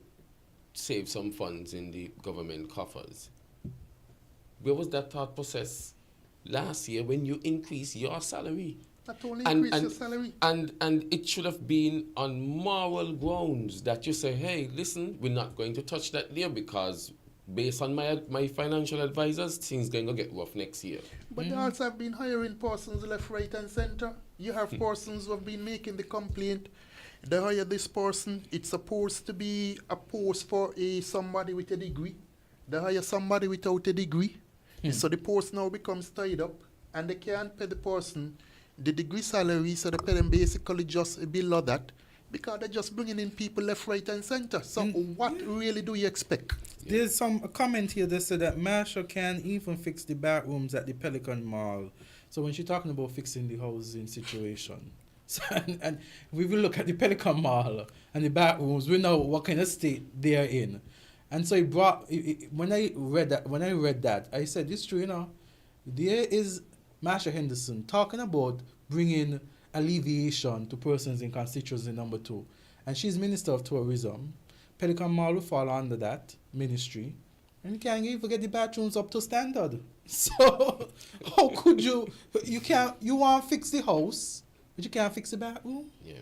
save some funds in the government coffers. Where was that thought process last year when you increase your salary? Not only increase your salary. And it should have been on moral grounds that you say, hey, listen, we're not going to touch that there because based on my financial advisors, things going to get rough next year. But they also have been hiring persons left, right, and center. You have persons who have been making the complaint. They hire this person. It's supposed to be a post for somebody with a degree. They hire somebody without a degree. So the post now becomes tied up, and they can't pay the person the degree salary, so they pay them basically just below that, because they're just bringing in people left, right, and center. So what really do you expect? There's a comment here that said that Marshall can't even fix the bathrooms at the Pelican Mall. So when she's talking about fixing the housing situation, so, and we will look at the Pelican Mall and the bathrooms, we know what kind of state they're in. And so when I read that, I said, it's true, there is Marsha Henderson talking about bringing alleviation to persons in constituency number 2. And she's Minister of Tourism. Pelican Mall will fall under that ministry. And you can't even get the bathrooms up to standard. So how could you want to fix the house, but you can't fix the bathroom? Yeah.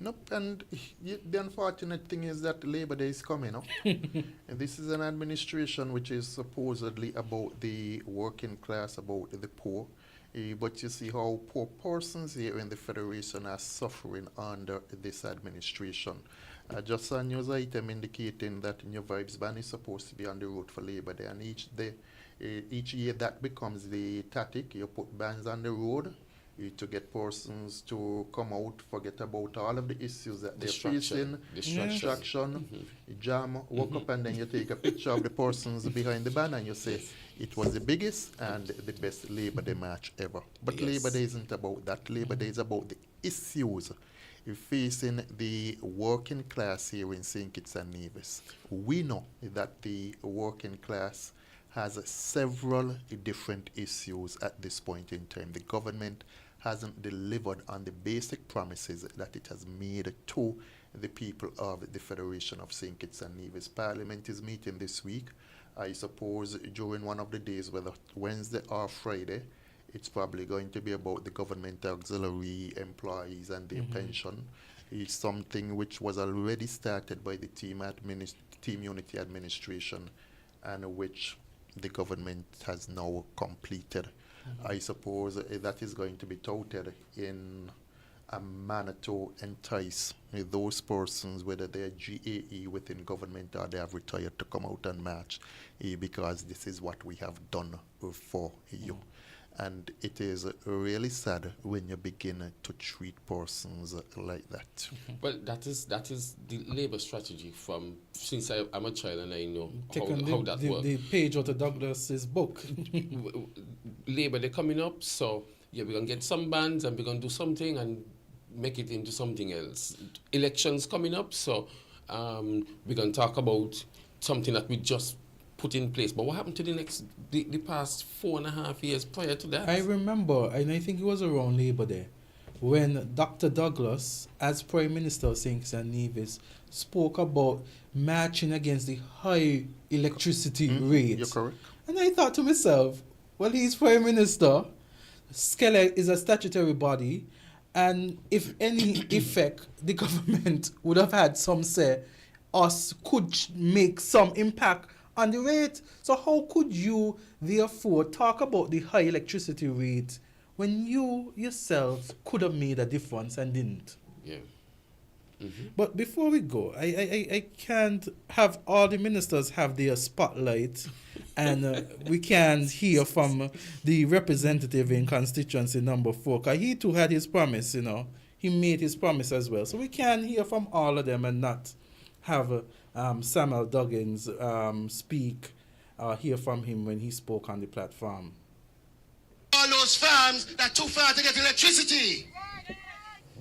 Nope, and the unfortunate thing is that Labor Day is coming up. And this is an administration which is supposedly about the working class, about the poor. But you see how poor persons here in the Federation are suffering under this administration. Just saw a news item indicating that New Vibes Ban is supposed to be on the road for Labor Day, and each day Each year that becomes the tactic. You put bans on the road to get persons to come out, forget about all of the issues that they're facing, distraction, jam, walk up, and then you take a picture of the persons behind the ban and you say, it was the biggest and the best Labor Day march ever. But Labor Day isn't about that. Labor Day is about the issues facing the working class here in St. Kitts and Nevis. We know that the working class has several different issues at this point in time. The government hasn't delivered on the basic promises that it has made to the people of the Federation of St. Kitts and Nevis. Parliament is meeting this week. I suppose during one of the days, whether Wednesday or Friday, it's probably going to be about the government auxiliary employees and their pension. It's something which was already started by the Team Unity Administration and which the government has now completed. I suppose that is going to be touted in a manner to entice those persons, whether they're GAE within government or they have retired, to come out and march, because this is what we have done for you. And it is really sad when you begin to treat persons like that. Well, that is the Labour strategy from since I'm a child and I know how that works. The page out of Douglas's book. Labour, they're coming up, so yeah, we're going to get some bans and we're going to do something and make it into something else. Elections coming up, so we're going to talk about something that we just put in place. But what happened to the past 4.5 years prior to that? I remember, and I think it was around Labor Day, when Dr. Douglas, as Prime Minister of St. Kitts and Nevis, spoke about marching against the high electricity rates. You're correct. And I thought to myself, well, he's Prime Minister, SCELEC is a statutory body, and if any effect, the government would have had some say, us could make some impact on the rate. So how could you therefore talk about the high electricity rate when you yourselves could have made a difference and didn't? Yeah. But before we go, I can't have all the ministers have their spotlight and we can't hear from the representative in constituency number 4, because he too had his promise, you know. He made his promise as well. So we can hear from all of them and not have Samuel Duggins speak, hear from him when he spoke on the platform. All those farms that are too far to get electricity.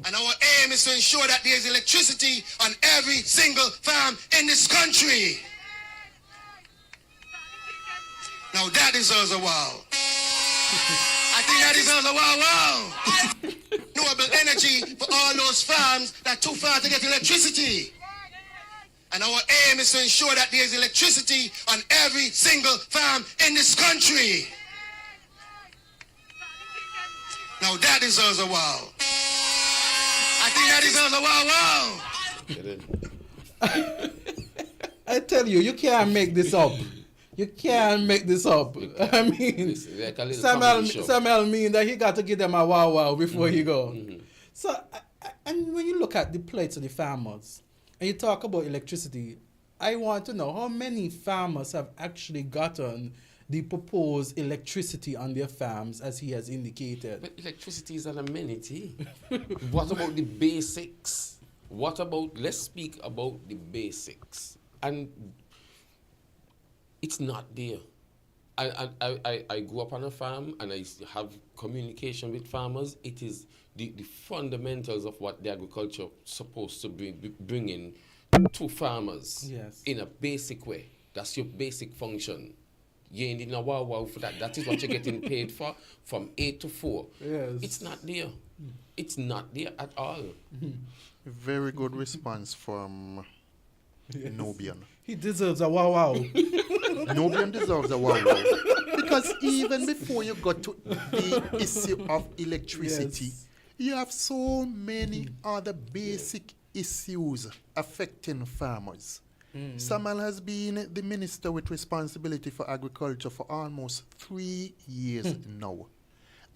And our aim is to ensure that there is electricity on every single farm in this country. Now that deserves a wow. I think that deserves a wow. Renewable energy for all those farms that are too far to get electricity. And our aim is to ensure that there is electricity on every single farm in this country. Now that deserves a wow. I think that deserves a wow. I tell you, you can't make this up. You can't make this up. I mean, like Samuel mean that he got to give them a wow before he go. So, and when you look at the plight of the farmers, and you talk about electricity, I want to know how many farmers have actually gotten the proposed electricity on their farms, as he has indicated. But electricity is an amenity. What about the basics? Let's speak about the basics. And it's not there. I grew up on a farm and I have communication with farmers. It is the fundamentals of what the agriculture supposed to bring in to farmers in a basic way. That's your basic function. You ain't in a wow for that. That is what you're getting paid for from 8 to 4. Yes. It's not there. It's not there at all. Very good response from Nobian. He deserves a wow. Nobian deserves a wow. Because even before you got to the issue of electricity, you have so many other basic issues affecting farmers. Samuel has been the minister with responsibility for agriculture for almost 3 years now.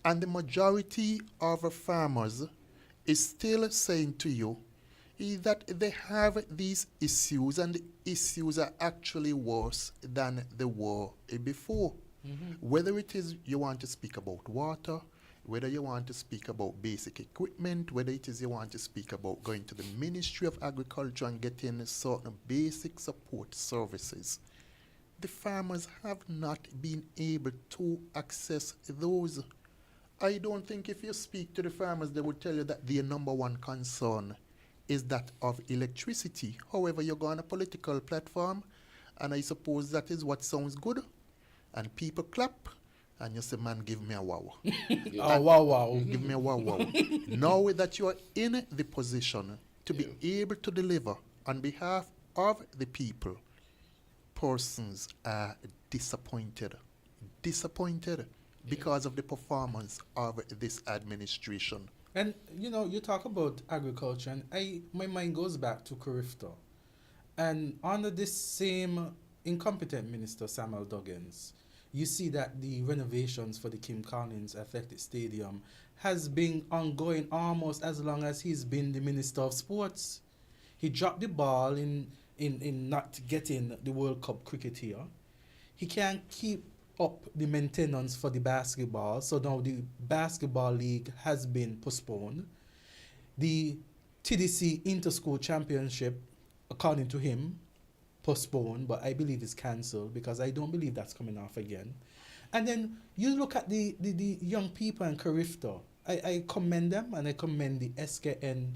And the majority of farmers is still saying to you that they have these issues and the issues are actually worse than they were before. Whether it is you want to speak about water, whether you want to speak about basic equipment, whether it is you want to speak about going to the Ministry of Agriculture and getting certain basic support services, the farmers have not been able to access those. I don't think if you speak to the farmers, they would tell you that their number one concern is that of electricity. However, you go on a political platform, and I suppose that is what sounds good, and people clap, and you say, man, give me a wow. Wow. Give me a wow. Now that you are in the position to be able to deliver on behalf of the people, persons are disappointed because of the performance of this administration. And you talk about agriculture, and my mind goes back to Carifta. And under this same incompetent minister, Samuel Duggins, you see that the renovations for the Kim Collins Athletic Stadium has been ongoing almost as long as he's been the Minister of Sports. He dropped the ball in not getting the World Cup cricket here. He can't keep up the maintenance for the basketball, so now the basketball league has been postponed. The TDC Inter-School Championship, according to him, postponed, but I believe it's cancelled because I don't believe that's coming off again. And then you look at the young people in Carifta. I commend them, and I commend the SKN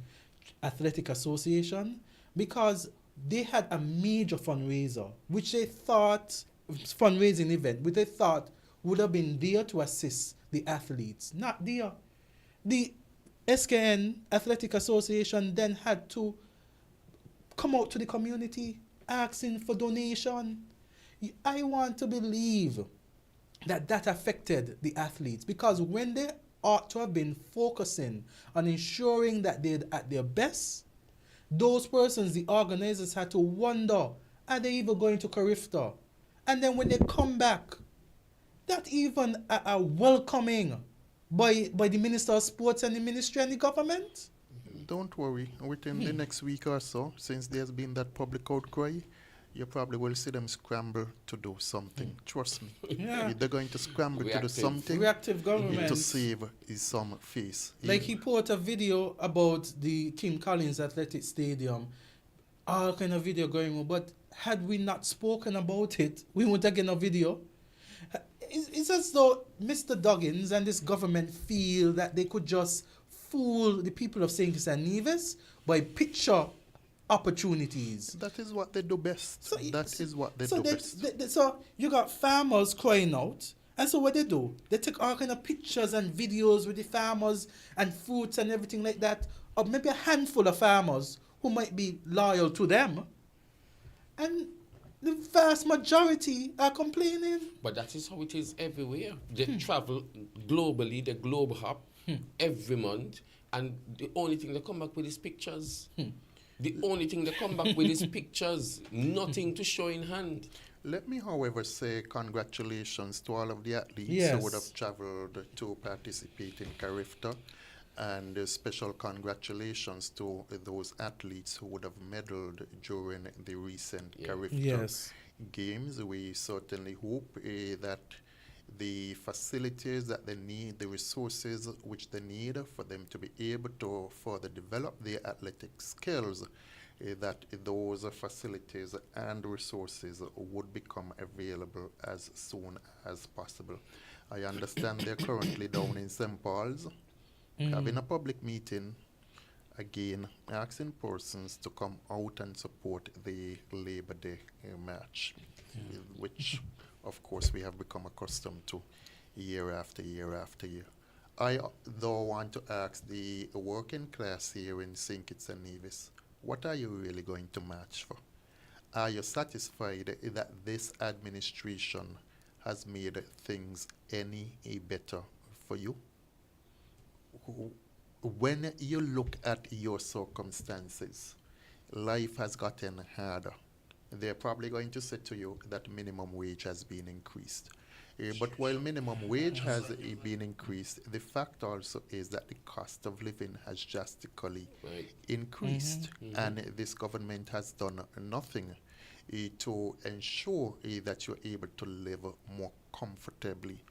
Athletic Association, because they had a major fundraiser, which they thought, fundraising event, which they thought would have been there to assist the athletes. Not there. The SKN Athletic Association then had to come out to the community asking for donation. I want to believe that affected the athletes, because when they ought to have been focusing on ensuring that they're at their best, those persons, the organizers, had to wonder, are they even going to Carifta? And then when they come back, not even a welcoming by the Minister of Sports and the Ministry and the government. Don't worry. Within the next week or so, since there's been that public outcry, you probably will see them scramble to do something. Trust me. Yeah. They're going to scramble to do something. Reactive government. To save some face. Like he put a video about the Kim Collins Athletic Stadium, all kind of video going on, but had we not spoken about it, we wouldn't have gotten a video. It's as though Mr. Duggins and this government feel that they could just fool the people of St. Kitts and Nevis by picture opportunities. That is what they do best. So you got farmers crying out, and so what they do, they take all kind of pictures and videos with the farmers and fruits and everything like that, of maybe a handful of farmers who might be loyal to them, and the vast majority are complaining. But that is how it is everywhere. They travel globally, they globe hop every month, and the only thing they come back with is pictures. The only thing they come back with is pictures, nothing to show in hand. Let me, however, say congratulations to all of the athletes who would have traveled to participate in Carifta, and special congratulations to those athletes who would have medaled during the recent Carifta Games. We certainly hope that the facilities that they need, the resources which they need for them to be able to further develop their athletic skills, that those facilities and resources would become available as soon as possible. I understand they're currently down in St. Paul's, having a public meeting, again, asking persons to come out and support the Labor Day march, which of course we have become accustomed to year after year after year. I, though, want to ask the working class here in St. Kitts and Nevis, what are you really going to march for? Are you satisfied that this administration has made things any better for you? When you look at your circumstances, life has gotten harder. They're probably going to say to you that minimum wage has been increased. But while minimum wage has been increased, the fact also is that the cost of living has drastically increased. And this government has done nothing to ensure that you're able to live more comfortably.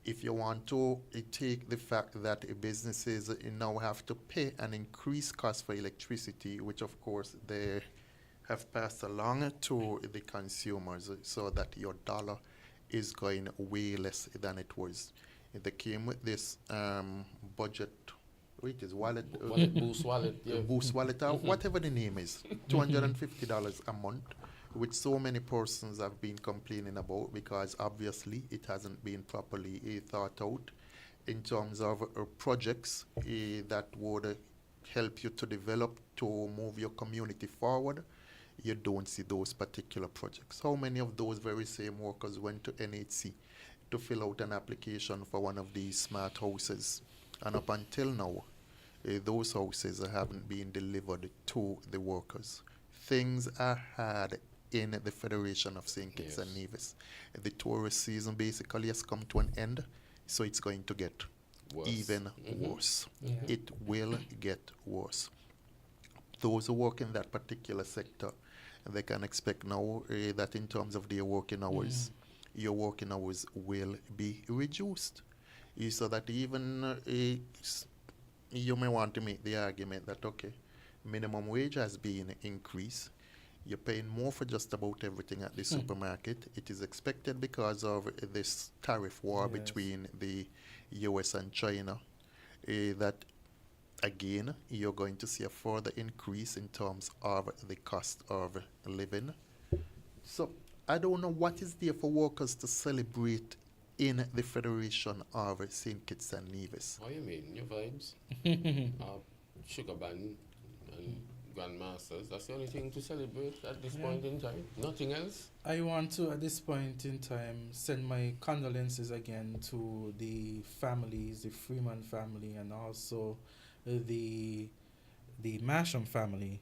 If you want to take the fact that businesses now have to pay an increased cost for electricity, which of course they have passed along to the consumers, so that your dollar is going way less than it was. They came with this budget, which is wallet, Boost wallet, yeah. Boost wallet, or whatever the name is, $250 a month, which so many persons have been complaining about, because obviously it hasn't been properly thought out in terms of projects that would help you to develop, to move your community forward. You don't see those particular projects. How many of those very same workers went to NHC to fill out an application for one of these smart houses? And up until now, those houses haven't been delivered to the workers. Things are hard in the Federation of St. Kitts and Nevis. The tourist season basically has come to an end, so it's going to get even worse. It will get worse. Those who work in that particular sector, they can expect now that in terms of their working hours, your working hours will be reduced. So that even you may want to make the argument that, okay, minimum wage has been increased. You're paying more for just about everything at the supermarket. It is expected because of this tariff war between the US and China that, again, you're going to see a further increase in terms of the cost of living. So I don't know what is there for workers to celebrate in the Federation of St. Kitts and Nevis. What do you mean? New vibes? Sugar band and grandmasters. That's the only thing to celebrate at this point in time. Nothing else. I want to, at this point in time, send my condolences again to the families, the Freeman family, and also the Masham family.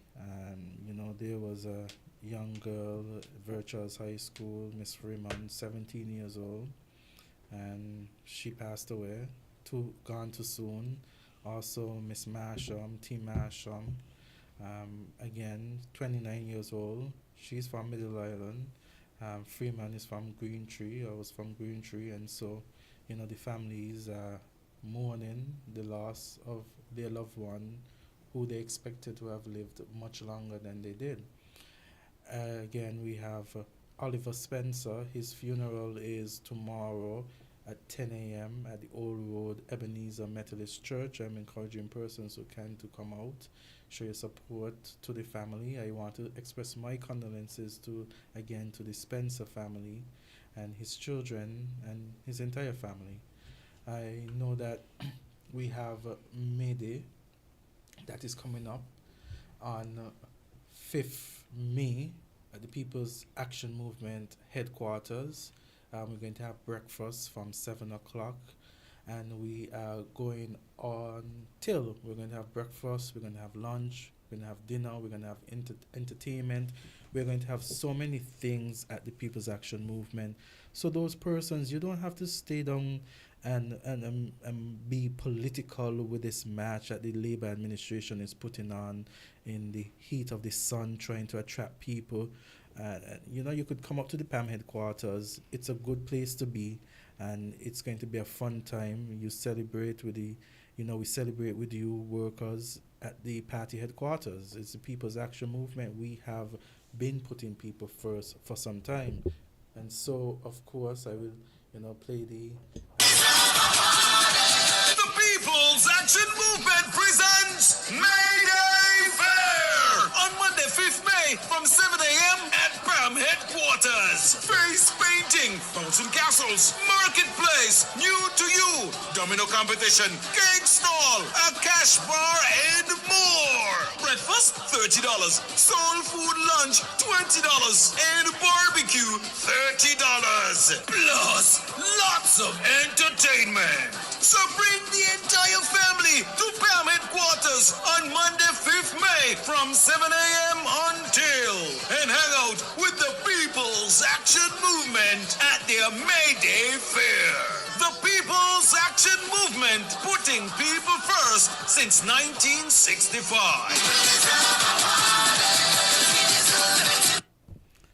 You know, there was a young girl, Virtuous High School, Miss Freeman, 17 years old, and she passed away, gone too soon. Also, Miss Masham, T. Masham, again, 29 years old. She's from Middle Island. Freeman is from Green Tree. I was from Green Tree, and so, you know, the families are mourning the loss of their loved one, who they expected to have lived much longer than they did. Again, we have Oliver Spencer. His funeral is tomorrow at 10 a.m. at the Old Road Ebenezer Methodist Church. I'm encouraging persons who can to come out, show your support to the family. I want to express my condolences to the Spencer family and his children and his entire family. I know that we have May Day that is coming up on 5th May at the People's Action Movement headquarters. We're going to have breakfast from 7 o'clock, and we are going on till we're going to have breakfast, we're going to have lunch, we're going to have dinner, we're going to have entertainment. We're going to have so many things at the People's Action Movement. So those persons, you don't have to stay down and be political with this match that the Labour administration is putting on in the heat of the sun, trying to attract people. You know, you could come up to the PAM headquarters. It's a good place to be, and it's going to be a fun time. You celebrate with we celebrate with you workers at the party headquarters. It's the People's Action Movement. We have been putting people first for some time. And so, of course, I will, play the People's Action Movement presents May Day Fair on Monday, 5th May from 7 a.m. at PAM headquarters. Face painting, bouncing castles, marketplace, new to you, domino competition, cake stall, a cash bar, and more. Breakfast, $30. Soul food lunch, $20. And barbecue, $30. Plus, lots of entertainment. So bring the entire family to PAM headquarters on Monday, 5th May from 7 a.m. until, and hang out with the People's Action Movement at their May Day Fair. The People's Action Movement, putting people first since 1965.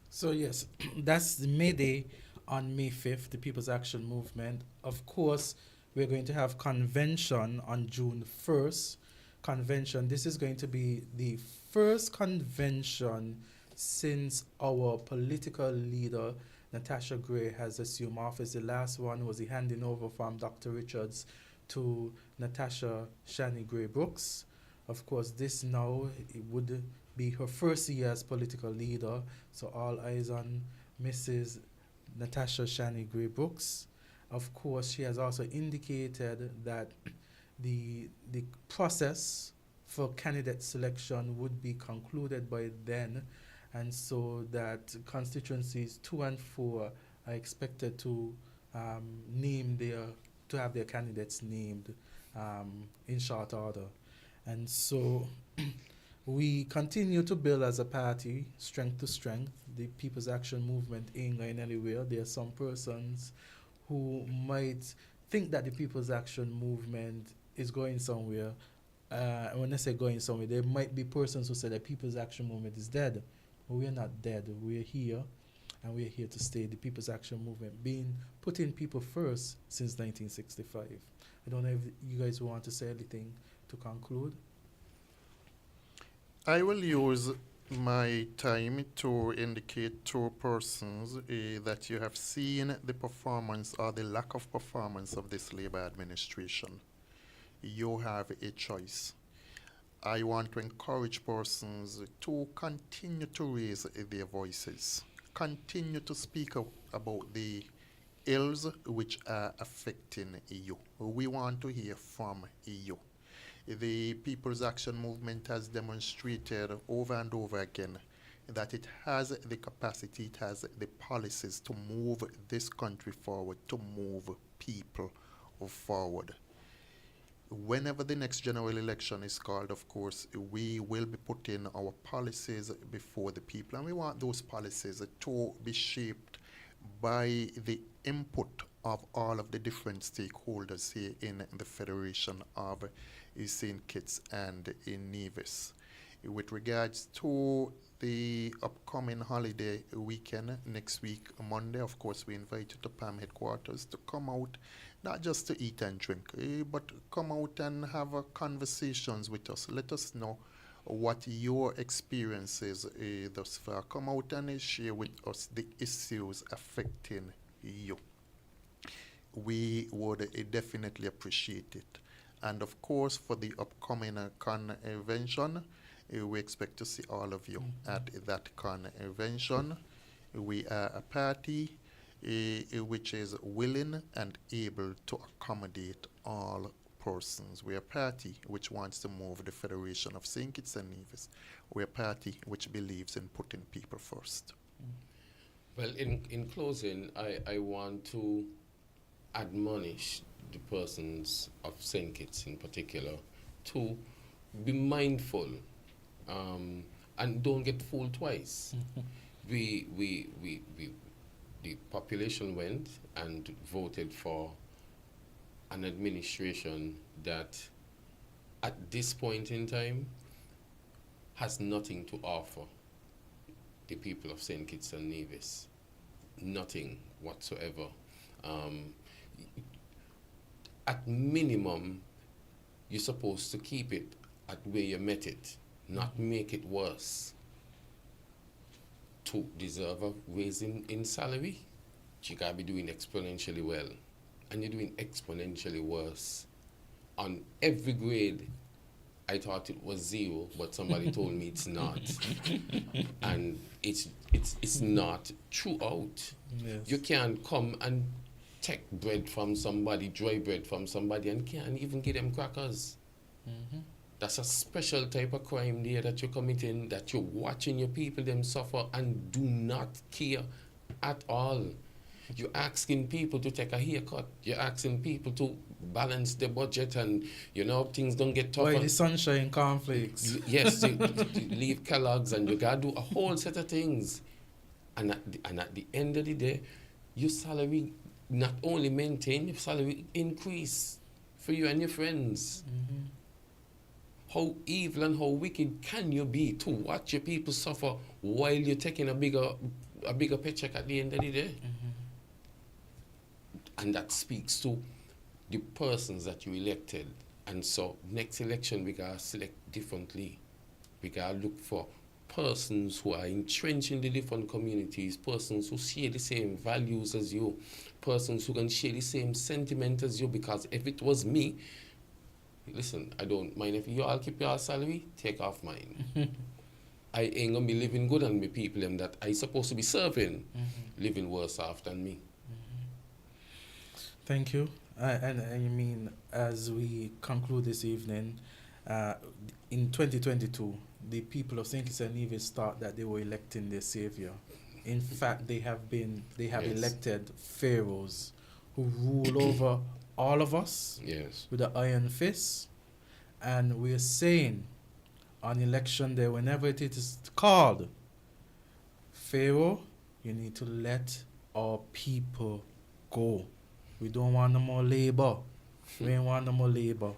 So yes, that's the May Day on May 5th, the People's Action Movement. Of course, we're going to have convention on June 1st. Convention, this is going to be the first convention since our political leader, Natasha Gray, has assumed office. The last one was the handing over from Dr. Richards to Natasha Shani Gray Brooks. Of course, this now it would be her first year as political leader, so all eyes on Mrs. Natasha Shani Gray Brooks. Of course, she has also indicated that the process for candidate selection would be concluded by then, and so that constituencies 2 and 4 are expected to have their candidates named in short order. And so we continue to build as a party, strength to strength. The People's Action Movement ain't going anywhere. There are some persons who might think that the People's Action Movement is going somewhere. When I say going somewhere, there might be persons who say that People's Action Movement is dead. But we're not dead. We're here, and we're here to stay. The People's Action Movement being putting people first since 1965. I don't know if you guys want to say anything to conclude. I will use my time to indicate to persons that you have seen the performance or the lack of performance of this Labour administration. You have a choice. I want to encourage persons to continue to raise their voices, continue to speak about the ills which are affecting you. We want to hear from you. The People's Action Movement has demonstrated over and over again that it has the capacity, it has the policies to move this country forward, to move people forward. Whenever the next general election is called, of course, we will be putting our policies before the people, and we want those policies to be shaped by the input of all of the different stakeholders here in the Federation of St. Kitts and Nevis. With regards to the upcoming holiday weekend next week, Monday, of course, we invite you to PAM headquarters to come out, not just to eat and drink, but come out and have conversations with us. Let us know what your experiences thus far. Come out and share with us the issues affecting you. We would definitely appreciate it. And of course, for the upcoming convention, we expect to see all of you at that convention. We are a party which is willing and able to accommodate all persons. We are a party which wants to move the Federation of St. Kitts and Nevis. We are a party which believes in putting people first. Well, in closing, I want to admonish the persons of St. Kitts in particular to be mindful and don't get fooled twice. The population went and voted for an administration that at this point in time has nothing to offer the people of St. Kitts and Nevis. Nothing whatsoever. At minimum, you're supposed to keep it at where you met it, not make it worse. To deserve a raise in salary, you gotta be doing exponentially well. And you're doing exponentially worse. On every grade, I thought it was 0, but somebody told me it's not. And it's not throughout. Yes. You can't come and take bread from somebody, dry bread from somebody, and can't even give them crackers. That's a special type of crime there that you're committing, that you're watching your people them suffer and do not care at all. You're asking people to take a haircut. You're asking people to balance the budget, and things don't get tougher. Why the sunshine conflicts? Yes, you leave Kellogg's, and you gotta do a whole set of things. And at the end of the day, your salary not only maintain, your salary increase for you and your friends. How evil and how wicked can you be to watch your people suffer while you're taking a bigger paycheck at the end of the day? And that speaks to the persons that you elected. And so next election, we gotta select differently. We gotta look for persons who are entrenched in the different communities, persons who share the same values as you, persons who can share the same sentiment as you, because if it was me, listen, I don't mind if you all keep your salary, take off mine. I ain't gonna be living good on me people them that I supposed to be serving, living worse off than me. Thank you. And I mean, as we conclude this evening, in 2022, the people of St. Kitts and Nevis thought that they were electing their savior. In fact, they have elected pharaohs who rule over all of us with an iron fist. And we're saying on election day, whenever it is called, Pharaoh, you need to let our people go. We don't want no more labor. We ain't want no more labor.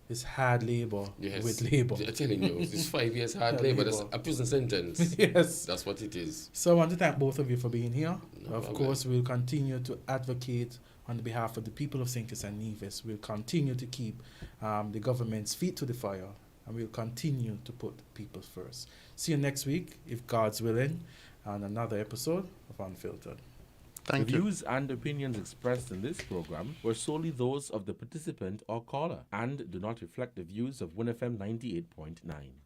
It's hard labor with labor. I'm telling you, it's 5 years hard labor. That's a prison sentence. Yes. That's what it is. So I want to thank both of you for being here. No of problem. course, we'll continue to advocate on behalf of the people of St. Kitts and Nevis. We'll continue to keep the government's feet to the fire, and we'll continue to put people first. See you next week, if God's willing, on another episode of Unfiltered. The views and opinions expressed in this program were solely those of the participant or caller and do not reflect the views of WinFM 98.9.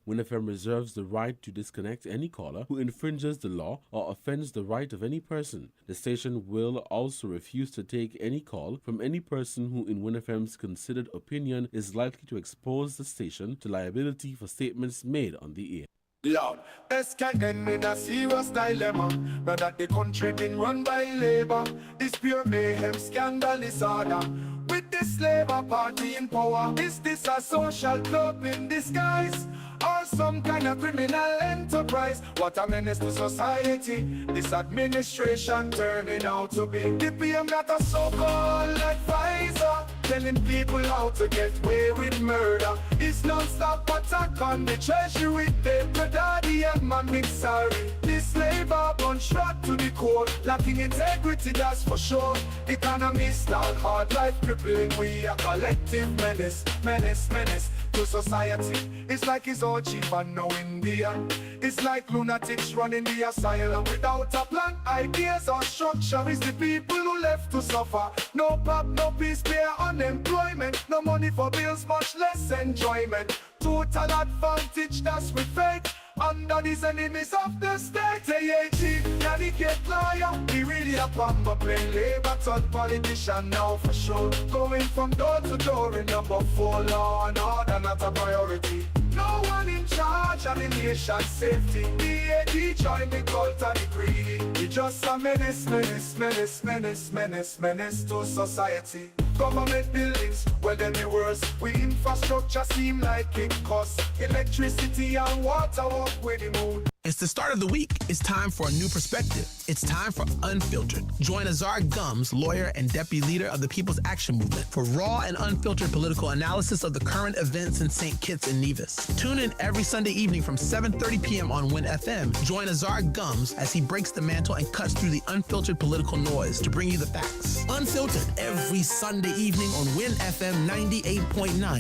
WinFM reserves the right to disconnect any caller who infringes the law or offends the right of any person. The station will also refuse to take any call from any person who, in WinFM's considered opinion, is likely to expose the station to liability for statements made on the air. Lord, this can end in a serious dilemma. Now that the country been run by labor, this pure mayhem, scandal, disorder. With this Labour Party in power, is this a social club in disguise? Or some kind of criminal enterprise? What a menace to society this administration turning out to be. The PM got a so-called advisor, telling people how to get away with murder. It's non-stop attack on the treasury with paper daddy and man mixari. This Labour bunch shot to the core, lacking integrity, that's for sure. Economists all hard life crippling, we a collective menace, menace, menace to society. It's like it's all cheap and no Indian. It's like lunatics running the asylum without a plan, ideas or structure. It's the people who left to suffer. No pop, no peace, bare unemployment. No money for bills, much less enjoyment. Total advantage, that's with fake. Under these enemies of the state, AAG, Connecticut lawyer, he really a bumper playing labor, third politician now for sure. Going from door to door in number 4, law and order not a priority. No one in charge of the nation's safety. DAD join the cult of the greedy. He just a menace, menace, menace, menace, menace, menace to society. Government buildings, well then the worst. We infrastructure seem like it costs. Electricity and water walk with the moon. It's the start of the week. It's time for a new perspective. It's time for Unfiltered. Join AZARD GUMBS, lawyer and deputy leader of the People's Action Movement, for raw and unfiltered political analysis of the current events in St. Kitts and Nevis. Tune in every Sunday evening from 7:30 p.m. on WinFM. Join AZARD GUMBS as he breaks the mantle and cuts through the unfiltered political noise to bring you the facts. Unfiltered every Sunday evening on WinFM 98.9.